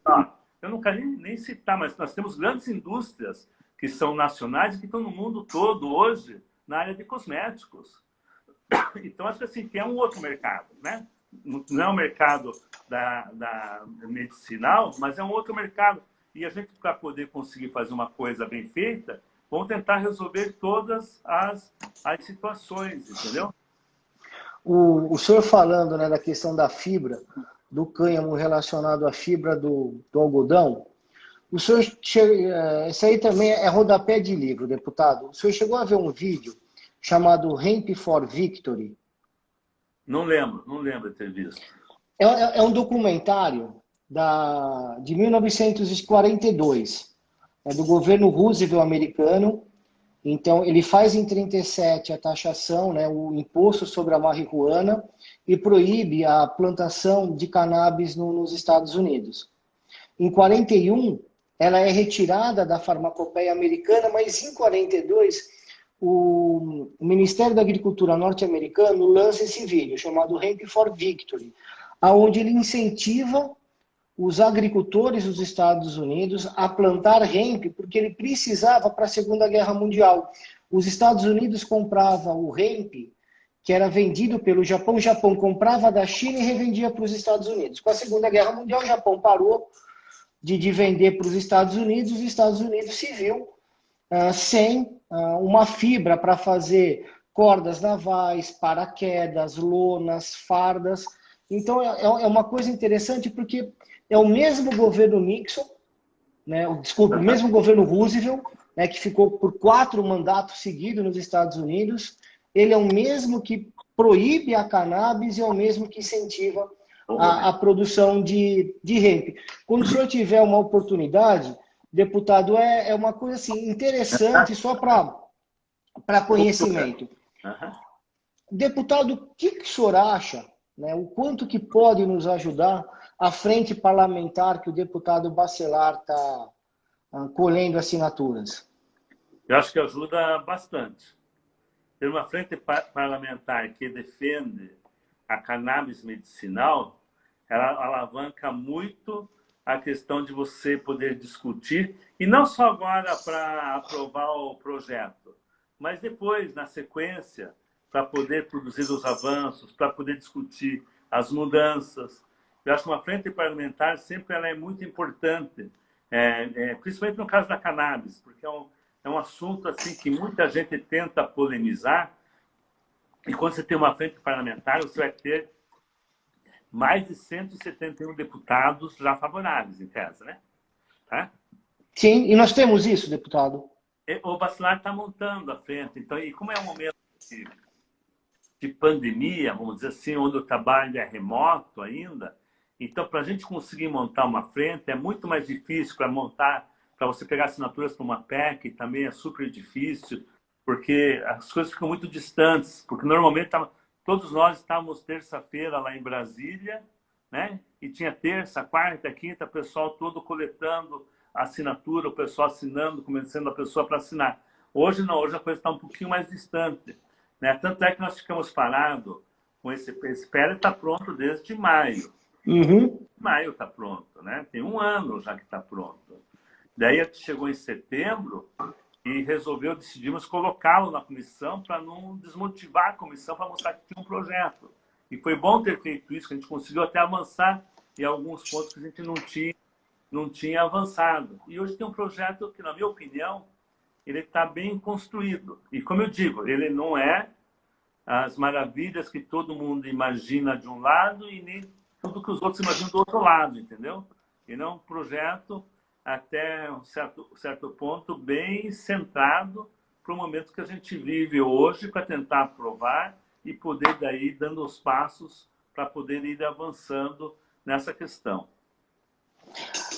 Eu não quero nem citar, mas nós temos grandes indústrias que são nacionais e que estão no mundo todo hoje na área de cosméticos. Então, acho que assim, que é um outro mercado, né? Não é o mercado da medicinal, mas é um outro mercado. E a gente, para poder conseguir fazer uma coisa bem feita, vamos tentar resolver todas as situações, entendeu? O senhor falando, né, da questão da fibra, do cânhamo relacionado à fibra do algodão, o senhor isso aí também é rodapé de livro, deputado. O senhor chegou a ver um vídeo chamado Hemp for Victory? Não lembro de ter visto. É um documentário de 1942, do governo Roosevelt americano. Então, ele faz em 37 a taxação, né, o imposto sobre a marihuana, e proíbe a plantação de cannabis nos Estados Unidos. Em 41, ela é retirada da farmacopeia americana, mas em 42, o Ministério da Agricultura norte-americano lança esse vídeo, chamado Hemp for Victory, onde ele incentiva os agricultores dos Estados Unidos a plantar hemp, porque ele precisava para a Segunda Guerra Mundial. Os Estados Unidos compravam o hemp, que era vendido pelo Japão, o Japão comprava da China e revendia para os Estados Unidos. Com a Segunda Guerra Mundial, o Japão parou de vender para os Estados Unidos se viu sem uma fibra para fazer cordas navais, paraquedas, lonas, fardas. Então, é uma coisa interessante, porque é o mesmo governo Nixon, né? Desculpa, o mesmo governo Roosevelt, né, que ficou por 4 mandatos seguidos nos Estados Unidos, ele é o mesmo que proíbe a cannabis e é o mesmo que incentiva a produção de hemp. Quando o senhor tiver uma oportunidade, deputado, é uma coisa assim, interessante, só para conhecimento. Deputado, o que o senhor acha, né, o quanto que pode nos ajudar a frente parlamentar que o deputado Bacelar está colhendo assinaturas? Eu acho que ajuda bastante. Ter uma frente parlamentar que defende a cannabis medicinal, ela alavanca muito a questão de você poder discutir, e não só agora para aprovar o projeto, mas depois, na sequência, para poder produzir os avanços, para poder discutir as mudanças. Eu acho que uma frente parlamentar sempre ela é muito importante, principalmente no caso da cannabis, porque é um assunto assim que muita gente tenta polemizar, e quando você tem uma frente parlamentar, você vai ter mais de 171 deputados já favoráveis, em tese, né? Tá? Sim, e nós temos isso, deputado. O Bacelar está montando a frente. Então, e como é um momento de pandemia, vamos dizer assim, onde o trabalho é remoto ainda, então, para a gente conseguir montar uma frente, é muito mais difícil para montar, para você pegar assinaturas para uma PEC, também é super difícil, porque as coisas ficam muito distantes, porque normalmente todos nós estávamos terça-feira lá em Brasília, né? E tinha terça, quarta, quinta, o pessoal todo coletando a assinatura, o pessoal assinando, convencendo a pessoa para assinar. Hoje não, hoje a coisa está um pouquinho mais distante, né? Tanto é que nós ficamos parados com esse PL, está pronto desde maio. Maio está pronto, né? Tem 1 ano já que está pronto. Daí a gente chegou em setembro e decidimos colocá-lo na comissão para não desmotivar a comissão, para mostrar que tinha um projeto. E foi bom ter feito isso, que a gente conseguiu até avançar em alguns pontos que a gente não tinha avançado. E hoje tem um projeto que, na minha opinião, ele está bem construído. E, como eu digo, ele não é as maravilhas que todo mundo imagina de um lado e nem tudo que os outros imaginam do outro lado, entendeu? Ele é um projeto até um certo ponto bem centrado para o momento que a gente vive hoje, para tentar aprovar e poder daí dando os passos para poder ir avançando nessa questão.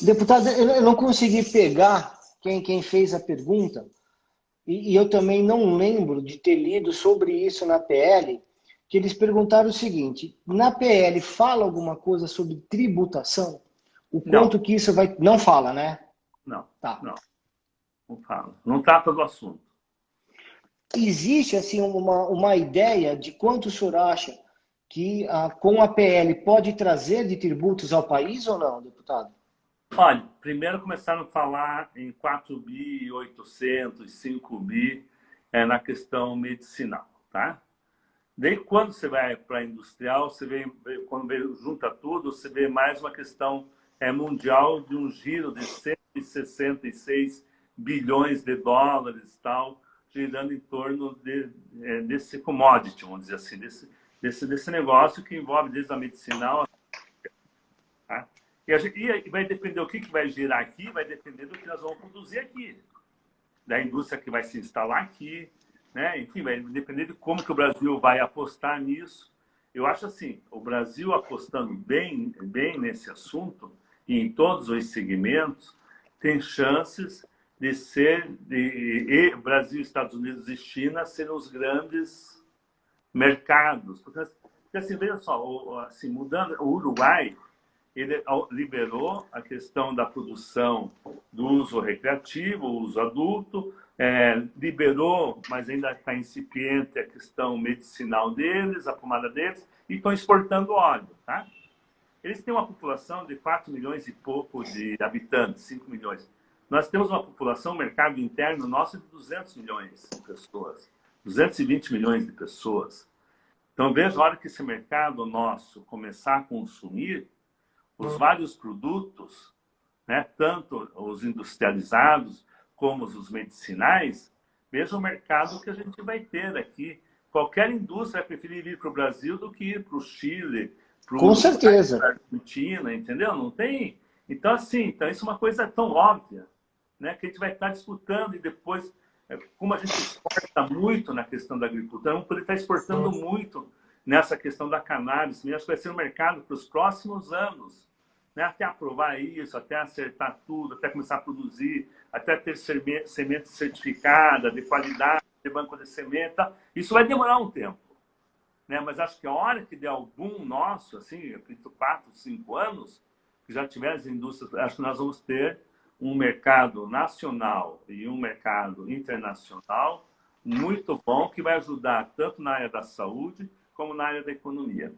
Deputado, eu não consegui pegar quem fez a pergunta, e eu também não lembro de ter lido sobre isso na PL, que eles perguntaram o seguinte: na PL fala alguma coisa sobre tributação? O quanto que isso vai... Não fala, né? Não, tá. não fala. Não trata do assunto. Existe, assim, uma ideia de quanto o senhor acha que com a PL pode trazer de tributos ao país ou não, deputado? Olha, primeiro começaram a falar em 4.800, 5 bi na questão medicinal, tá? Daí, quando você vai para a industrial, você vê, quando junta tudo, você vê mais uma questão mundial de um giro de 166 bilhões de dólares, tal, girando em torno desse commodity, vamos dizer assim, desse negócio que envolve desde a medicinal. Tá? E vai depender o que vai girar aqui, vai depender do que nós vamos produzir aqui, da indústria que vai se instalar aqui, né? Enfim, vai depender de como que o Brasil vai apostar nisso. Eu acho assim, o Brasil apostando bem nesse assunto e em todos os segmentos, tem chances de ser, Brasil, Estados Unidos e China serem os grandes mercados. Porque assim, veja só, assim, mudando, o Uruguai, ele liberou a questão da produção do uso recreativo, uso adulto, liberou, mas ainda está incipiente a questão medicinal deles, a pomada deles, e estão exportando óleo, tá? Eles têm uma população de 4 milhões e pouco de habitantes, 5 milhões. Nós temos uma população, mercado interno nosso, de 200 milhões de pessoas, 220 milhões de pessoas. Então, veja, a hora que esse mercado nosso começar a consumir os vários produtos, né, tanto os industrializados como os medicinais, veja o mercado que a gente vai ter aqui. Qualquer indústria vai preferir ir para o Brasil do que ir para o Chile, com certeza, para a Argentina, entendeu? Não tem... Então, assim, isso é uma coisa tão óbvia, né, que a gente vai estar disputando e depois, como a gente exporta muito na questão da agricultura, vamos poder estar exportando muito nessa questão da cannabis. Acho que vai ser um mercado para os próximos anos, né, até aprovar isso, até acertar tudo, até começar a produzir, até ter semente certificada, de qualidade, de banco de semente. Tá? Isso vai demorar um tempo. Né? Mas acho que a hora que der algum nosso, assim, 4, 5 anos, que já tiver as indústrias, acho que nós vamos ter um mercado nacional e um mercado internacional muito bom, que vai ajudar tanto na área da saúde como na área da economia.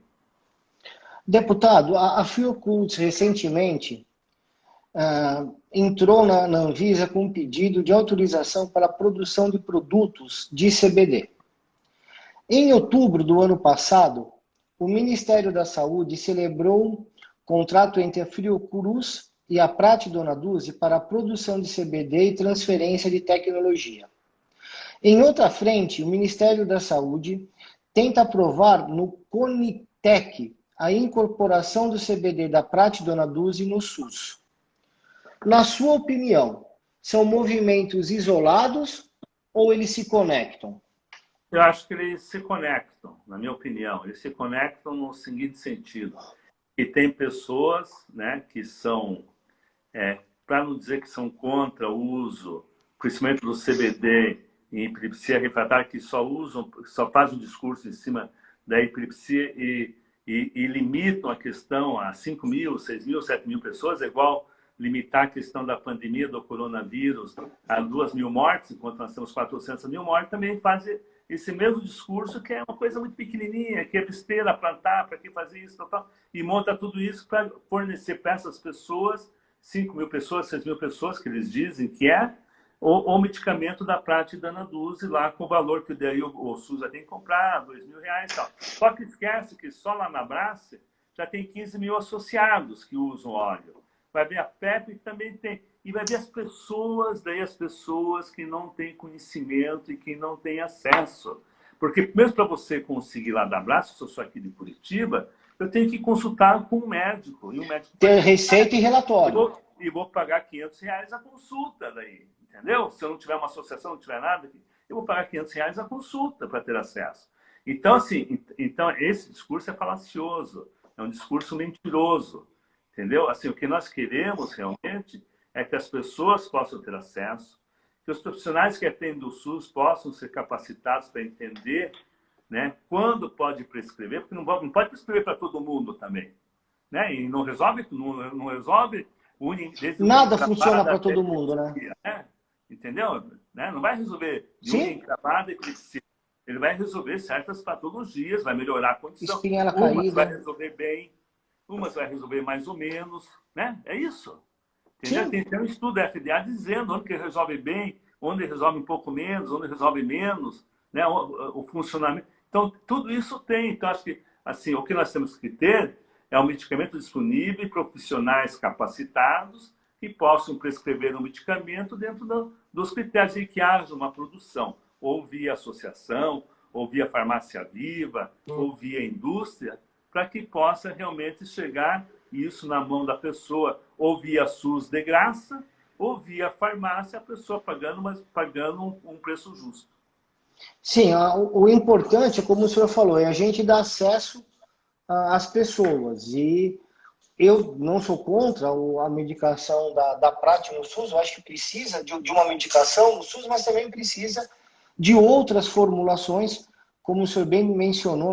Deputado, a Fiocruz recentemente entrou na Anvisa com um pedido de autorização para a produção de produtos de CBD. Em outubro do ano passado, o Ministério da Saúde celebrou contrato entre a Fiocruz e a Prate Dona Dulce para a produção de CBD e transferência de tecnologia. Em outra frente, o Ministério da Saúde tenta aprovar no Conitec a incorporação do CBD da Prate Dona Dulce no SUS. Na sua opinião, são movimentos isolados ou eles se conectam? Eu acho que eles se conectam, na minha opinião. Eles se conectam no seguinte sentido. E tem pessoas, né, que são, para não dizer que são contra o uso, principalmente do CBD em epilepsia refratária, que só fazem um discurso em cima da epilepsia e limitam a questão a 5 mil, 6 mil, 7 mil pessoas, é igual limitar a questão da pandemia do coronavírus a 2 mil mortes, enquanto nós temos 400 mil mortes, também fazem esse mesmo discurso, que é uma coisa muito pequenininha, que é besteira, plantar, para que fazer isso, tal, e monta tudo isso para fornecer para essas pessoas, 5 mil pessoas, 6 mil pessoas, que eles dizem que é, o medicamento da Prate Dona Dulce, lá com o valor que daí o SUS já tem que comprar, R$2.000 e tal. Só que esquece que só lá na Brás já tem 15 mil associados que usam óleo. Vai ver a PEP que também tem. E vai ver as pessoas que não têm conhecimento e que não têm acesso. Porque mesmo para você conseguir lá da Brás, se eu sou aqui de Curitiba, eu tenho que consultar com um médico. E o médico tem receita e relatório. E vou pagar R$500 a consulta daí. Entendeu? Se eu não tiver uma associação, não tiver nada, eu vou pagar R$500 a consulta para ter acesso. Então, assim, esse discurso é falacioso, é um discurso mentiroso, entendeu? Assim, o que nós queremos realmente é que as pessoas possam ter acesso, que os profissionais que atendem o SUS possam ser capacitados para entender, né, quando pode prescrever, porque não pode prescrever para todo mundo também, né? E não resolve, nada funciona para todo mundo, né? Entendeu? Né? Não vai resolver de unha encravada e epilepsia. Ele vai resolver certas patologias, vai melhorar a condição. Espinhela umas caída. vai resolver bem, umas vai resolver mais ou menos, né? É isso. Entendeu? Tem um estudo da FDA dizendo onde que resolve bem, onde resolve um pouco menos, onde resolve menos, né? O funcionamento. Então, tudo isso tem. Então, acho que assim, o que nós temos que ter é um medicamento disponível, profissionais capacitados que possam prescrever um medicamento dentro dos critérios em que haja uma produção, ou via associação, ou via farmácia viva, ou via indústria, para que possa realmente chegar isso na mão da pessoa, ou via SUS de graça, ou via farmácia, a pessoa pagando, mas pagando um preço justo. Sim, o importante, como o senhor falou, é a gente dar acesso às pessoas. E eu não sou contra a medicação da Prate no SUS, eu acho que precisa de uma medicação no SUS, mas também precisa de outras formulações, como o senhor bem mencionou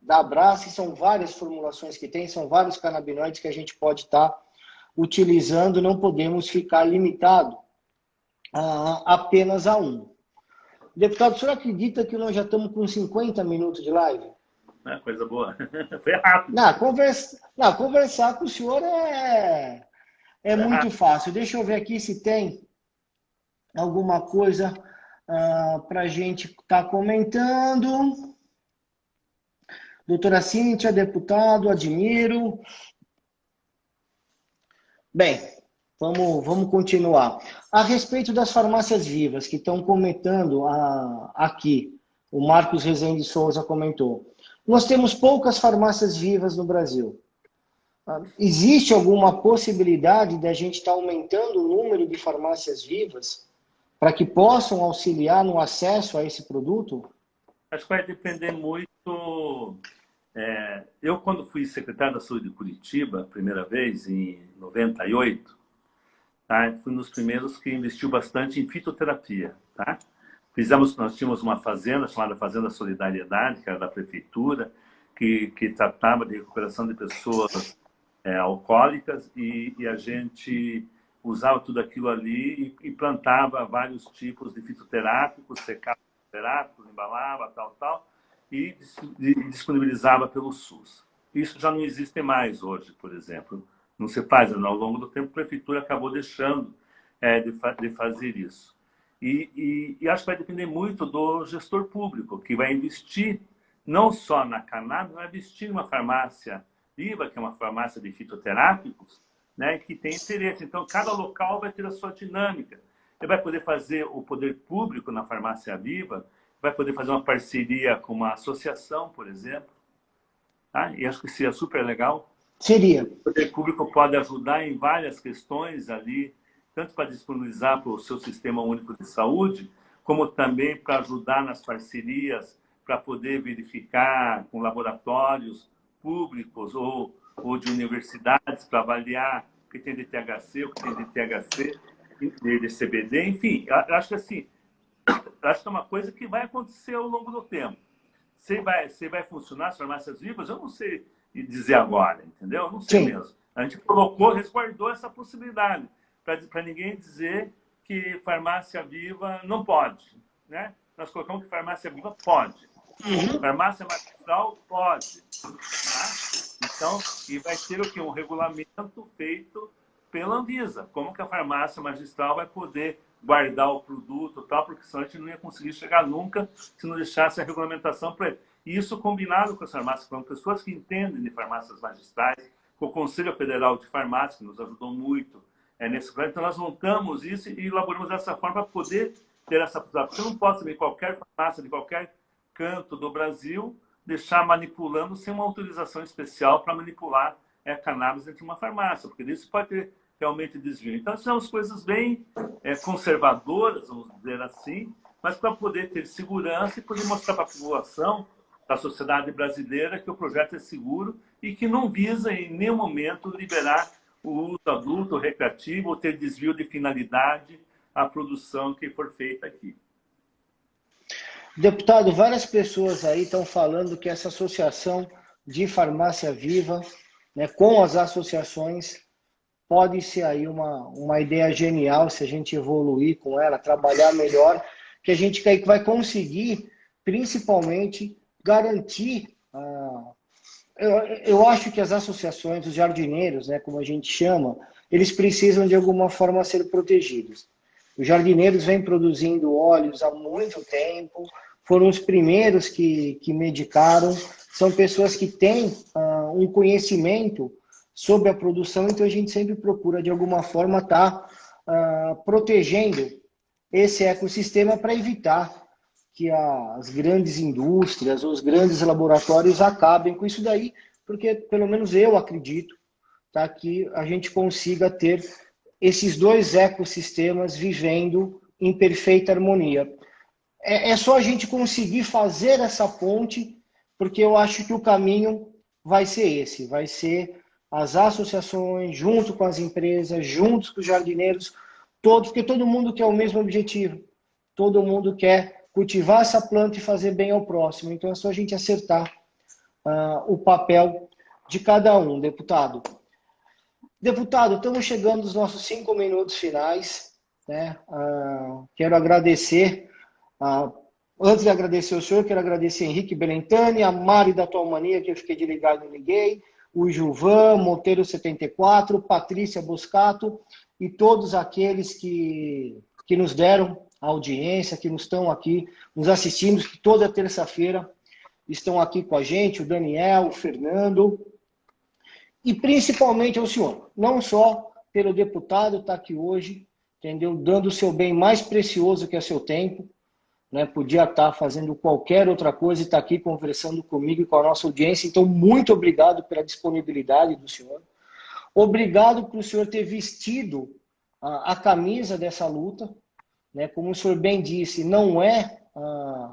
da Abrace, são várias formulações que tem, são vários canabinoides que a gente pode estar utilizando, não podemos ficar limitado apenas a um. Deputado, o senhor acredita que nós já estamos com 50 minutos de live? Coisa boa. Foi rápido. Conversar com o senhor é muito fácil. Deixa eu ver aqui se tem alguma coisa para a gente estar comentando. Doutora Cíntia, deputado, admiro. Bem, vamos continuar. A respeito das farmácias vivas que estão comentando aqui, o Marcos Rezende Souza comentou. Nós temos poucas farmácias vivas no Brasil. Existe alguma possibilidade da gente estar aumentando o número de farmácias vivas para que possam auxiliar no acesso a esse produto? Acho que vai depender muito. Eu, quando fui secretário da Saúde de Curitiba, a primeira vez, em 98, tá? Fui um dos primeiros que investiu bastante em fitoterapia. Tá? Nós tínhamos uma fazenda chamada Fazenda Solidariedade, que era da prefeitura, que tratava de recuperação de pessoas alcoólicas, e a gente usava tudo aquilo ali e plantava vários tipos de fitoterápicos, secava fitoterápicos, embalava, tal, e disponibilizava pelo SUS. Isso já não existe mais hoje, por exemplo. Não se faz, ao longo do tempo a prefeitura acabou deixando de fazer isso. E acho que vai depender muito do gestor público, que vai investir não só na cannabis, vai investir em uma farmácia viva, que é uma farmácia de fitoterápicos, né, que tem interesse. Então, cada local vai ter a sua dinâmica. Ele vai poder fazer o poder público na farmácia viva, vai poder fazer uma parceria com uma associação, por exemplo. Tá? E acho que seria super legal. Seria. O poder público pode ajudar em várias questões ali, tanto para disponibilizar para o seu sistema único de saúde, como também para ajudar nas parcerias, para poder verificar com laboratórios públicos ou de universidades, para avaliar o que tem de THC, o que tem de THC, de CBD, enfim. Eu acho que assim, acho que é uma coisa que vai acontecer ao longo do tempo. Se vai funcionar as farmácias vivas, eu não sei dizer agora, entendeu? Eu não sei mesmo. A gente resguardou essa possibilidade, para ninguém dizer que farmácia viva não pode, né? Nós colocamos que farmácia viva pode. Farmácia magistral pode. Tá? Então, e vai ter o quê? Um regulamento feito pela Anvisa. Como que a farmácia magistral vai poder guardar o produto, tal, porque senão a gente não ia conseguir chegar nunca se não deixasse a regulamentação para ele. E isso combinado com as farmácias, com pessoas que entendem de farmácias magistrais, com o Conselho Federal de Farmácia, que nos ajudou muito nesse projeto. Então, nós montamos isso e elaboramos dessa forma para poder ter essa possibilidade. Porque eu não posso também qualquer farmácia de qualquer canto do Brasil deixar manipulando sem uma autorização especial para manipular cannabis dentro de uma farmácia, porque isso pode ter realmente desvio. Então, são as coisas bem conservadoras, vamos dizer assim, mas para poder ter segurança e poder mostrar para a população, para a sociedade brasileira, que o projeto é seguro e que não visa em nenhum momento liberar o uso adulto, recreativo, ou ter desvio de finalidade à produção que for feita aqui. Deputado, várias pessoas aí estão falando que essa associação de farmácia viva, né, com as associações, pode ser aí uma ideia genial se a gente evoluir com ela, trabalhar melhor, que a gente vai conseguir, principalmente, garantir... Eu acho que as associações, os jardineiros, né, como a gente chama, eles precisam de alguma forma ser protegidos. Os jardineiros vêm produzindo óleos há muito tempo, foram os primeiros que medicaram, são pessoas que têm um conhecimento sobre a produção, então a gente sempre procura, de alguma forma, estar protegendo esse ecossistema para evitar que as grandes indústrias, os grandes laboratórios acabem com isso daí, porque, pelo menos eu acredito, tá, que a gente consiga ter esses dois ecossistemas vivendo em perfeita harmonia. É só a gente conseguir fazer essa ponte, porque eu acho que o caminho vai ser esse, vai ser as associações, junto com as empresas, juntos com os jardineiros, todos, porque todo mundo quer o mesmo objetivo, todo mundo quer cultivar essa planta e fazer bem ao próximo. Então é só a gente acertar o papel de cada um, deputado. Deputado, estamos chegando aos nossos 5 minutos finais, né? Quero agradecer, antes de agradecer o senhor, quero agradecer Henrique Belentani, a Mari da Tua Mania, que eu fiquei desligado e liguei, o Gilvan, Monteiro 74, Patrícia Boscato e todos aqueles que nos deram a audiência, que nos estão aqui, nos assistindo, que toda terça-feira estão aqui com a gente, o Daniel, o Fernando, e principalmente ao senhor, não só pelo deputado estar aqui hoje, entendeu? Dando o seu bem mais precioso que é seu tempo, né? Podia estar fazendo qualquer outra coisa e estar aqui conversando comigo e com a nossa audiência. Então, muito obrigado pela disponibilidade do senhor. Obrigado por o senhor ter vestido a camisa dessa luta, né? Como o senhor bem disse, não é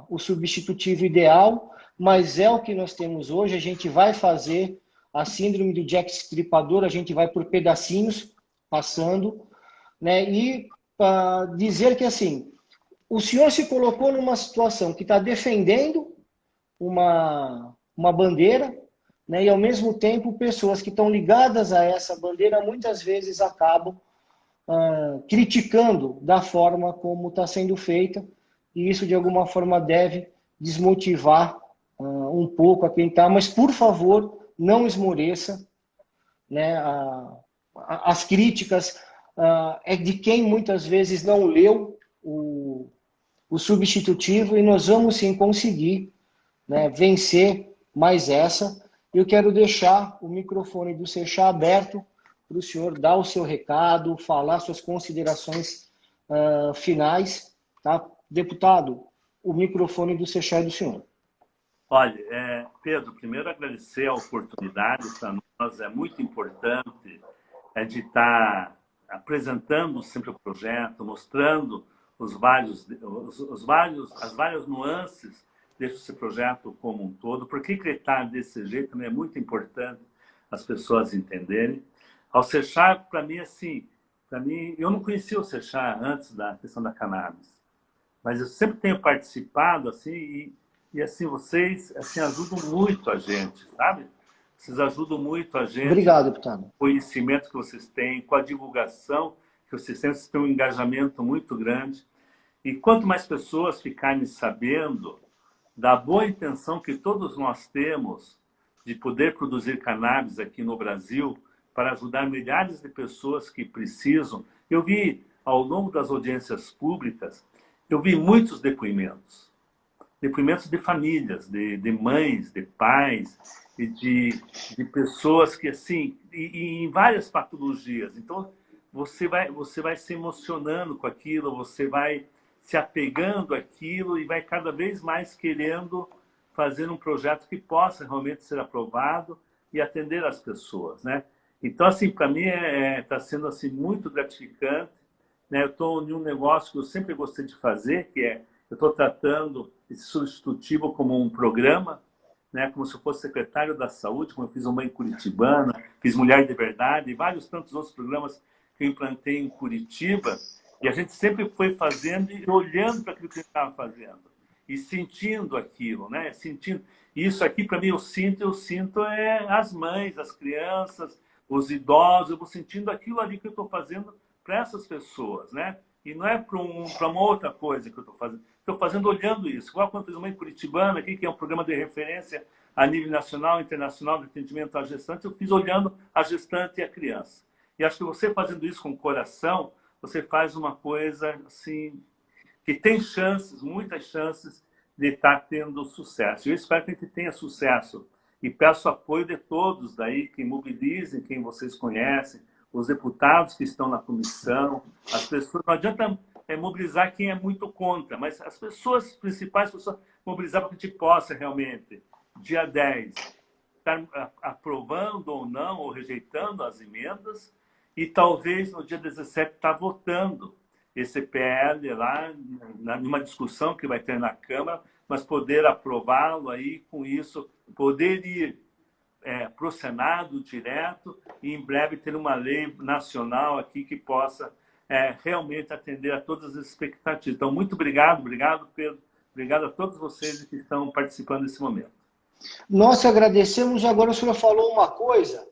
o substitutivo ideal, mas é o que nós temos hoje. A gente vai fazer a síndrome do Jack Stripador, a gente vai por pedacinhos passando, né? E dizer que assim, o senhor se colocou numa situação que está defendendo uma bandeira, né? E ao mesmo tempo pessoas que estão ligadas a essa bandeira muitas vezes acabam criticando da forma como está sendo feita, e isso de alguma forma deve desmotivar um pouco a quem está, mas por favor, não esmoreça, né? As críticas é de quem muitas vezes não leu o substitutivo, e nós vamos sim conseguir, né, vencer mais essa. Eu quero deixar o microfone do Seixas aberto para o senhor dar o seu recado, falar suas considerações finais. Tá? Deputado, o microfone do Seixas é do senhor. Olha, Pedro, primeiro agradecer a oportunidade, para nós é muito importante de estar apresentando sempre o projeto, mostrando as várias nuances desse projeto como um todo. Por que ele está desse jeito também é muito importante as pessoas entenderem. Ao Seixas, para mim, assim, eu não conhecia o Seixas antes da questão da cannabis, mas eu sempre tenho participado, assim, e assim, vocês assim, ajudam muito a gente, sabe? Vocês ajudam muito a gente. Obrigado, deputado. Com o conhecimento que vocês têm, com a divulgação que vocês têm um engajamento muito grande. E quanto mais pessoas ficarem sabendo da boa intenção que todos nós temos de poder produzir cannabis aqui no Brasil para ajudar milhares de pessoas que precisam. Eu vi, ao longo das audiências públicas, eu vi muitos depoimentos. Depoimentos de famílias, de mães, de pais, e de pessoas que, assim, e em várias patologias. Então, você vai se emocionando com aquilo, você vai se apegando àquilo e vai cada vez mais querendo fazer um projeto que possa realmente ser aprovado e atender as pessoas, né? Então, assim, para mim está sendo assim, muito gratificante, né? Eu estou em um negócio que eu sempre gostei de fazer, que é, eu estou tratando esse substitutivo como um programa, né? Como se eu fosse secretário da saúde, como eu fiz uma em Curitibana, fiz Mulher de Verdade e vários tantos outros programas que eu implantei em Curitiba, e a gente sempre foi fazendo e olhando para aquilo que a gente estava fazendo e sentindo aquilo, né? Sentindo. Isso aqui, para mim, eu sinto as mães, as crianças, os idosos, eu vou sentindo aquilo ali que eu estou fazendo para essas pessoas, né? E não é para uma outra coisa que eu estou fazendo. Estou fazendo olhando isso. Igual quando eu fiz uma em Curitibana, aqui, que é um programa de referência a nível nacional e internacional de atendimento à gestante, eu fiz olhando a gestante e a criança. E acho que você fazendo isso com o coração, você faz uma coisa assim que tem chances, muitas chances de estar tendo sucesso. Eu espero que a gente tenha sucesso e peço apoio de todos daí, que mobilizem quem vocês conhecem, os deputados que estão na comissão, as pessoas. Não adianta mobilizar quem é muito contra, mas as pessoas principais, mobilizar para que a gente possa realmente, dia 10, estar aprovando ou não, ou rejeitando as emendas, e talvez no dia 17 estar votando esse PL lá, numa discussão que vai ter na Câmara, mas poder aprová-lo aí, com isso, poder ir para o Senado direto e em breve ter uma lei nacional aqui que possa realmente atender a todas as expectativas. Então, muito obrigado, Pedro, obrigado a todos vocês que estão participando desse momento. Nós agradecemos. Agora o senhor falou uma coisa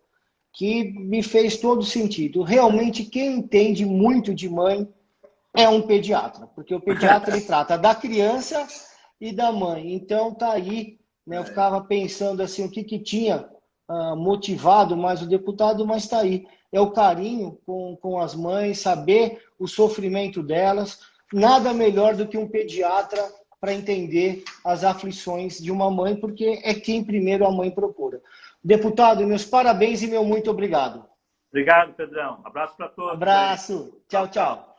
que me fez todo sentido. Realmente, quem entende muito de mãe é um pediatra, porque o pediatra ele trata da criança e da mãe. Então, tá aí, né? Eu ficava pensando assim, o que tinha motivado mais o deputado, mas está aí. É o carinho com as mães, saber o sofrimento delas. Nada melhor do que um pediatra para entender as aflições de uma mãe, porque é quem primeiro a mãe procura. Deputado, meus parabéns e meu muito obrigado. Obrigado, Pedrão. Abraço para todos. Abraço. Tchau, tchau.